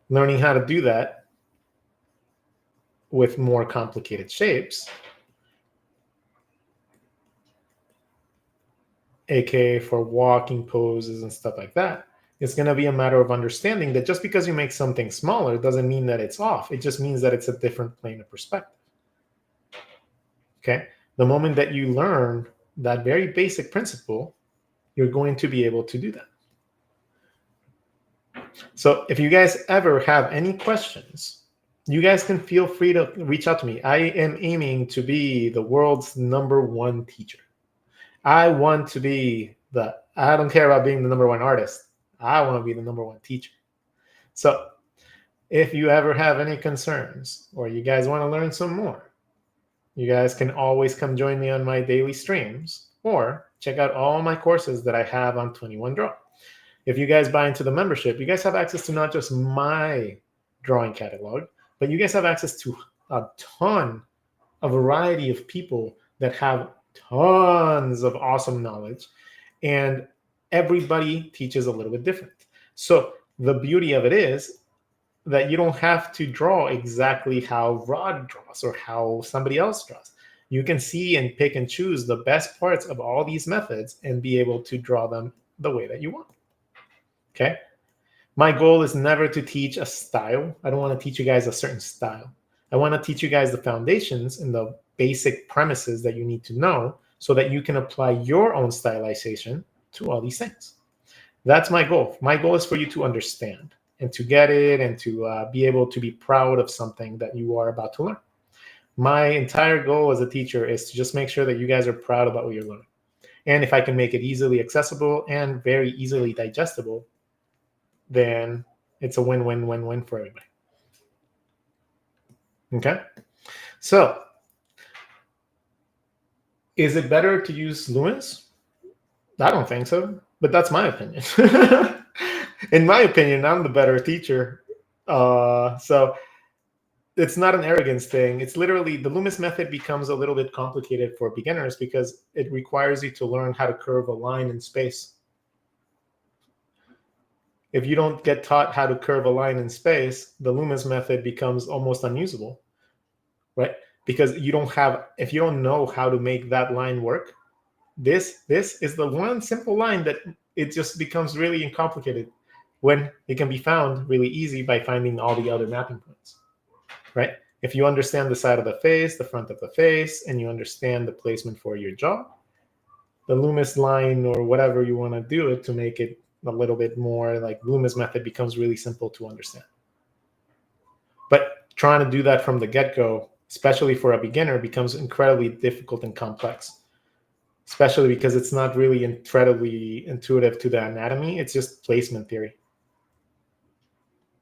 Learning how to do that with more complicated shapes, aka for walking poses and stuff like that, it's going to be a matter of understanding that just because you make something smaller doesn't mean that it's off. It just means that it's a different plane of perspective. Okay? The moment that you learn that very basic principle, you're going to be able to do that. So if you guys ever have any questions, you guys can feel free to reach out to me. I am aiming to be the world's #1 teacher. I want to be I don't care about being the #1 artist. I want to be the #1 teacher. So if you ever have any concerns or you guys want to learn some more, you guys can always come join me on my daily streams or check out all my courses that I have on 21 Draw. If you guys buy into the membership, you guys have access to not just my drawing catalog, but you guys have access to a variety of people that have tons of awesome knowledge, and everybody teaches a little bit different. So the beauty of it is that you don't have to draw exactly how Rod draws or how somebody else draws. You can see and pick and choose the best parts of all these methods and be able to draw them the way that you want. Okay? My goal is never to teach a style. I don't want to teach you guys a certain style. I want to teach you guys the foundations and the basic premises that you need to know so that you can apply your own stylization to all these things. That's my goal. My goal is for you to understand and to get it and to be able to be proud of something that you are about to learn. My entire goal as a teacher is to just make sure that you guys are proud about what you're learning. And if I can make it easily accessible and very easily digestible, then it's a win-win-win-win for everybody. Okay? So, is it better to use lumens? I don't think so, but that's my opinion. In my opinion, I'm the better teacher. So it's not an arrogance thing. It's literally the Loomis method becomes a little bit complicated for beginners because it requires you to learn how to curve a line in space. If you don't get taught how to curve a line in space, the Loomis method becomes almost unusable, right? Because you don't have, if you don't know how to make that line work, this is the one simple line that it just becomes really complicated when it can be found really easy by finding all the other mapping points, right? If you understand the side of the face, the front of the face, and you understand the placement for your jaw, the Loomis line or whatever you want to do it to make it a little bit more like Loomis method becomes really simple to understand. But trying to do that from the get-go, especially for a beginner, becomes incredibly difficult and complex, especially because it's not really incredibly intuitive to the anatomy. It's just placement theory,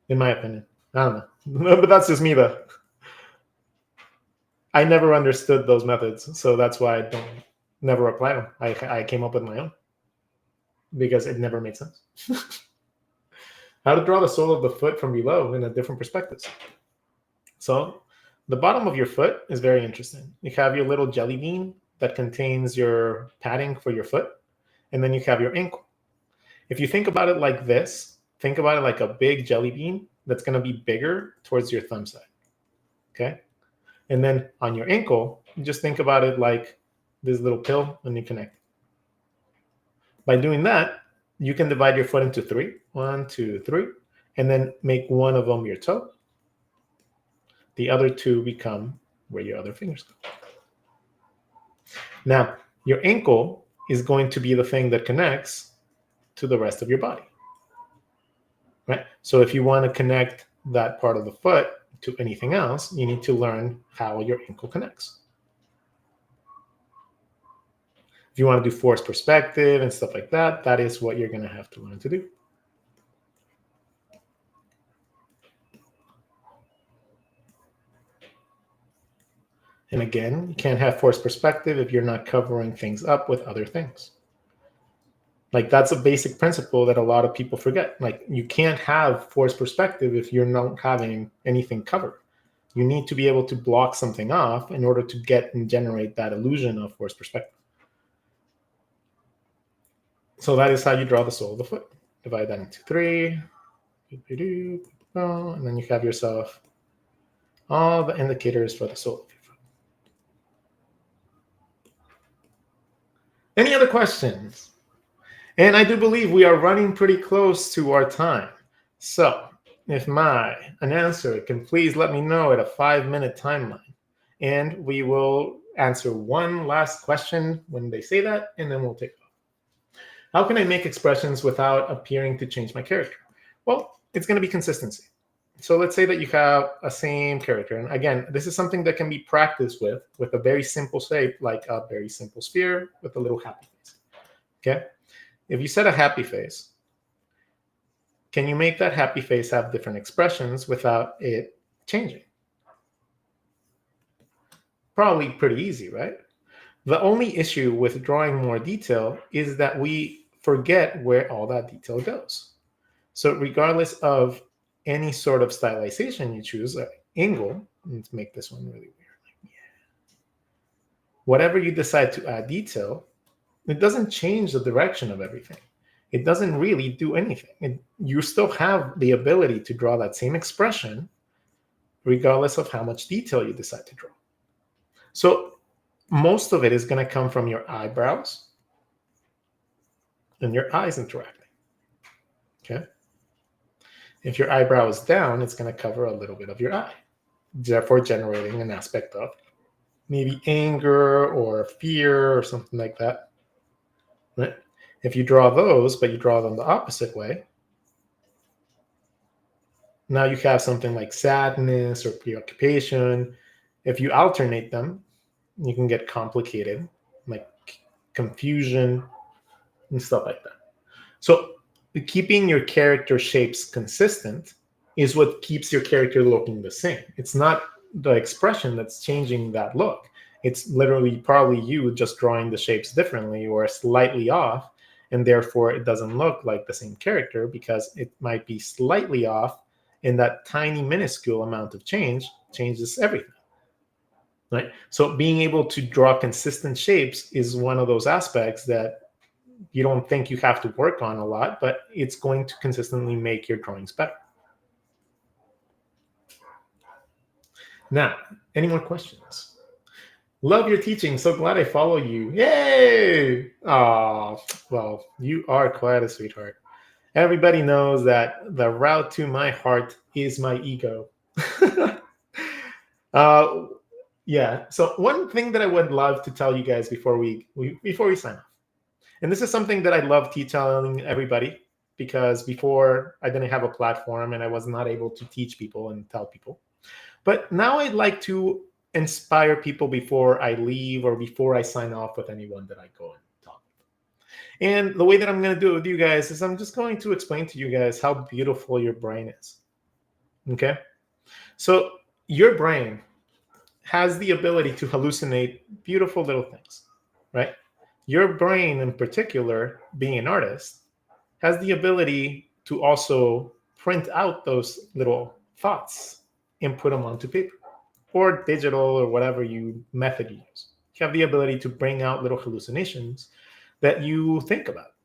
in my opinion. I don't know, but that's just me, though. I never understood those methods, so that's why I don't never apply them. I came up with my own because it never made sense. How to draw the sole of the foot from below in a different perspectives. So the bottom of your foot is very interesting. You have your little jelly bean that contains your padding for your foot, and then you have your ankle. If you think about it like this, think about it like a big jelly bean that's going to be bigger towards your thumb side, okay? And then on your ankle, you just think about it like this little pill and you connect. By doing that, you can divide your foot into three, 1, 2, 3, and then make one of them your toe. The other two become where your other fingers go. Now, your ankle is going to be the thing that connects to the rest of your body, right? So if you want to connect that part of the foot to anything else, you need to learn how your ankle connects. If you want to do forced perspective and stuff like that, that is what you're going to have to learn to do. And again, you can't have forced perspective if you're not covering things up with other things. Like that's a basic principle that a lot of people forget. Like you can't have forced perspective if you're not having anything covered. You need to be able to block something off in order to get and generate that illusion of forced perspective. So that is how you draw the sole of the foot. Divide that into 3, and then you have yourself all the indicators for the sole of your foot. Any other questions? And I do believe we are running pretty close to our time. So if an answer can please let me know at a 5-minute timeline. And we will answer one last question when they say that, and then we'll take off. How can I make expressions without appearing to change my character? Well, it's going to be consistency. So let's say that you have a same character. And again, this is something that can be practiced with a very simple shape, like a very simple sphere with a little happy face. Okay? If you set a happy face, can you make that happy face have different expressions without it changing? Probably pretty easy, right? The only issue with drawing more detail is that we forget where all that detail goes. So regardless of any sort of stylization you choose, like angle, let's make this one really weird. Whatever you decide to add detail, it doesn't change the direction of everything. It doesn't really do anything. You still have the ability to draw that same expression regardless of how much detail you decide to draw. So most of it is going to come from your eyebrows and your eyes interacting. Okay. If your eyebrow is down, it's going to cover a little bit of your eye, therefore generating an aspect of maybe anger or fear or something like that. Right? If you draw those, but you draw them the opposite way, now you have something like sadness or preoccupation. If you alternate them, you can get complicated, like confusion and stuff like that. So keeping your character shapes consistent is what keeps your character looking the same. It's not the expression that's changing that look. It's literally probably you just drawing the shapes differently or slightly off, and therefore it doesn't look like the same character because it might be slightly off, and that tiny minuscule amount of change changes everything. Right? So being able to draw consistent shapes is one of those aspects that you don't think you have to work on a lot, but it's going to consistently make your drawings better. Now, any more questions? Love your teaching. So glad I follow you. Yay! Oh, well, you are quite a sweetheart. Everybody knows that the route to my heart is my ego. Yeah. So one thing that I would love to tell you guys before we sign off, and this is something that I love telling everybody, because before I didn't have a platform and I was not able to teach people and tell people. But now I'd like to inspire people before I leave or before I sign off with anyone that I go and talk with. And the way that I'm going to do it with you guys is I'm just going to explain to you guys how beautiful your brain is. Okay? So your brain has the ability to hallucinate beautiful little things, right? Your brain in particular, being an artist, has the ability to also print out those little thoughts and put them onto paper or digital or whatever method you use. You have the ability to bring out little hallucinations that you think about.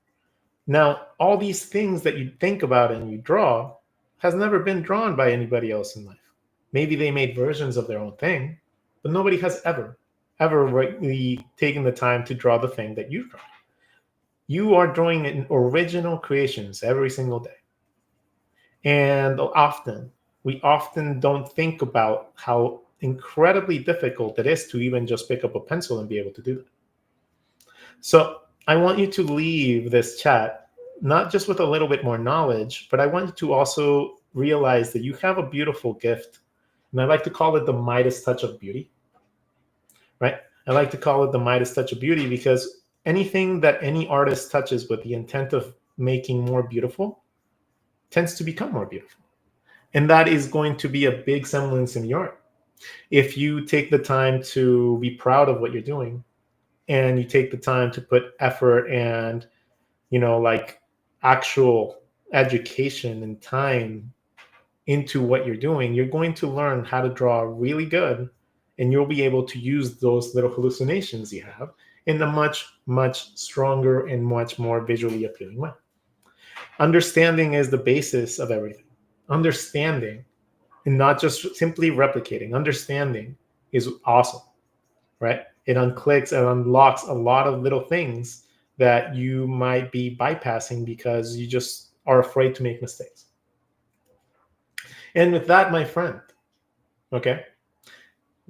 Now, all these things that you think about and you draw has never been drawn by anybody else in life. Maybe they made versions of their own thing, but nobody has ever really taken the time to draw the thing that you draw. You are drawing original creations every single day. And we often don't think about how incredibly difficult it is to even just pick up a pencil and be able to do that. So I want you to leave this chat, not just with a little bit more knowledge, but I want you to also realize that you have a beautiful gift. And I like to call it the Midas touch of beauty, right? I like to call it the Midas touch of beauty because anything that any artist touches with the intent of making more beautiful tends to become more beautiful. And that is going to be a big semblance in your art. If you take the time to be proud of what you're doing and you take the time to put effort and, like actual education and time into what you're doing, you're going to learn how to draw really good, and you'll be able to use those little hallucinations you have in a much, much stronger and much more visually appealing way. Understanding is the basis of everything. Understanding and not just simply replicating. Understanding is awesome, right? It unclicks and unlocks a lot of little things that you might be bypassing because you just are afraid to make mistakes. And with that, my friend, okay,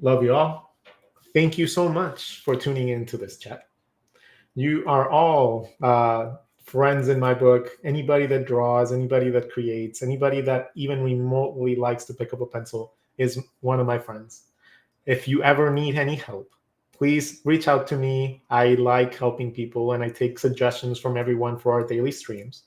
love you all. Thank you so much for tuning into this chat. You are all friends in my book. Anybody that draws, anybody that creates, anybody that even remotely likes to pick up a pencil is one of my friends. If you ever need any help, please reach out to me. I like helping people, and I take suggestions from everyone for our daily streams,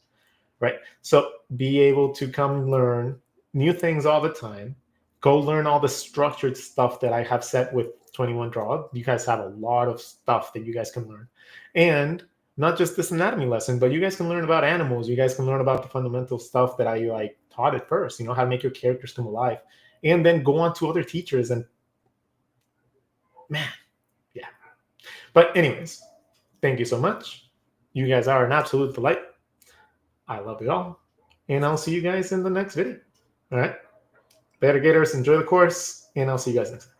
right? So be able to come learn new things all the time. Go learn all the structured stuff that I have set with 21 Draw. You guys have a lot of stuff that you guys can learn. And not just this anatomy lesson, but you guys can learn about animals. You guys can learn about the fundamental stuff that I taught at first, how to make your characters come alive. And then go on to other teachers and man, yeah. But anyways, thank you so much. You guys are an absolute delight. I love you all. And I'll see you guys in the next video. All right. Better Gators, enjoy the course, and I'll see you guys next time.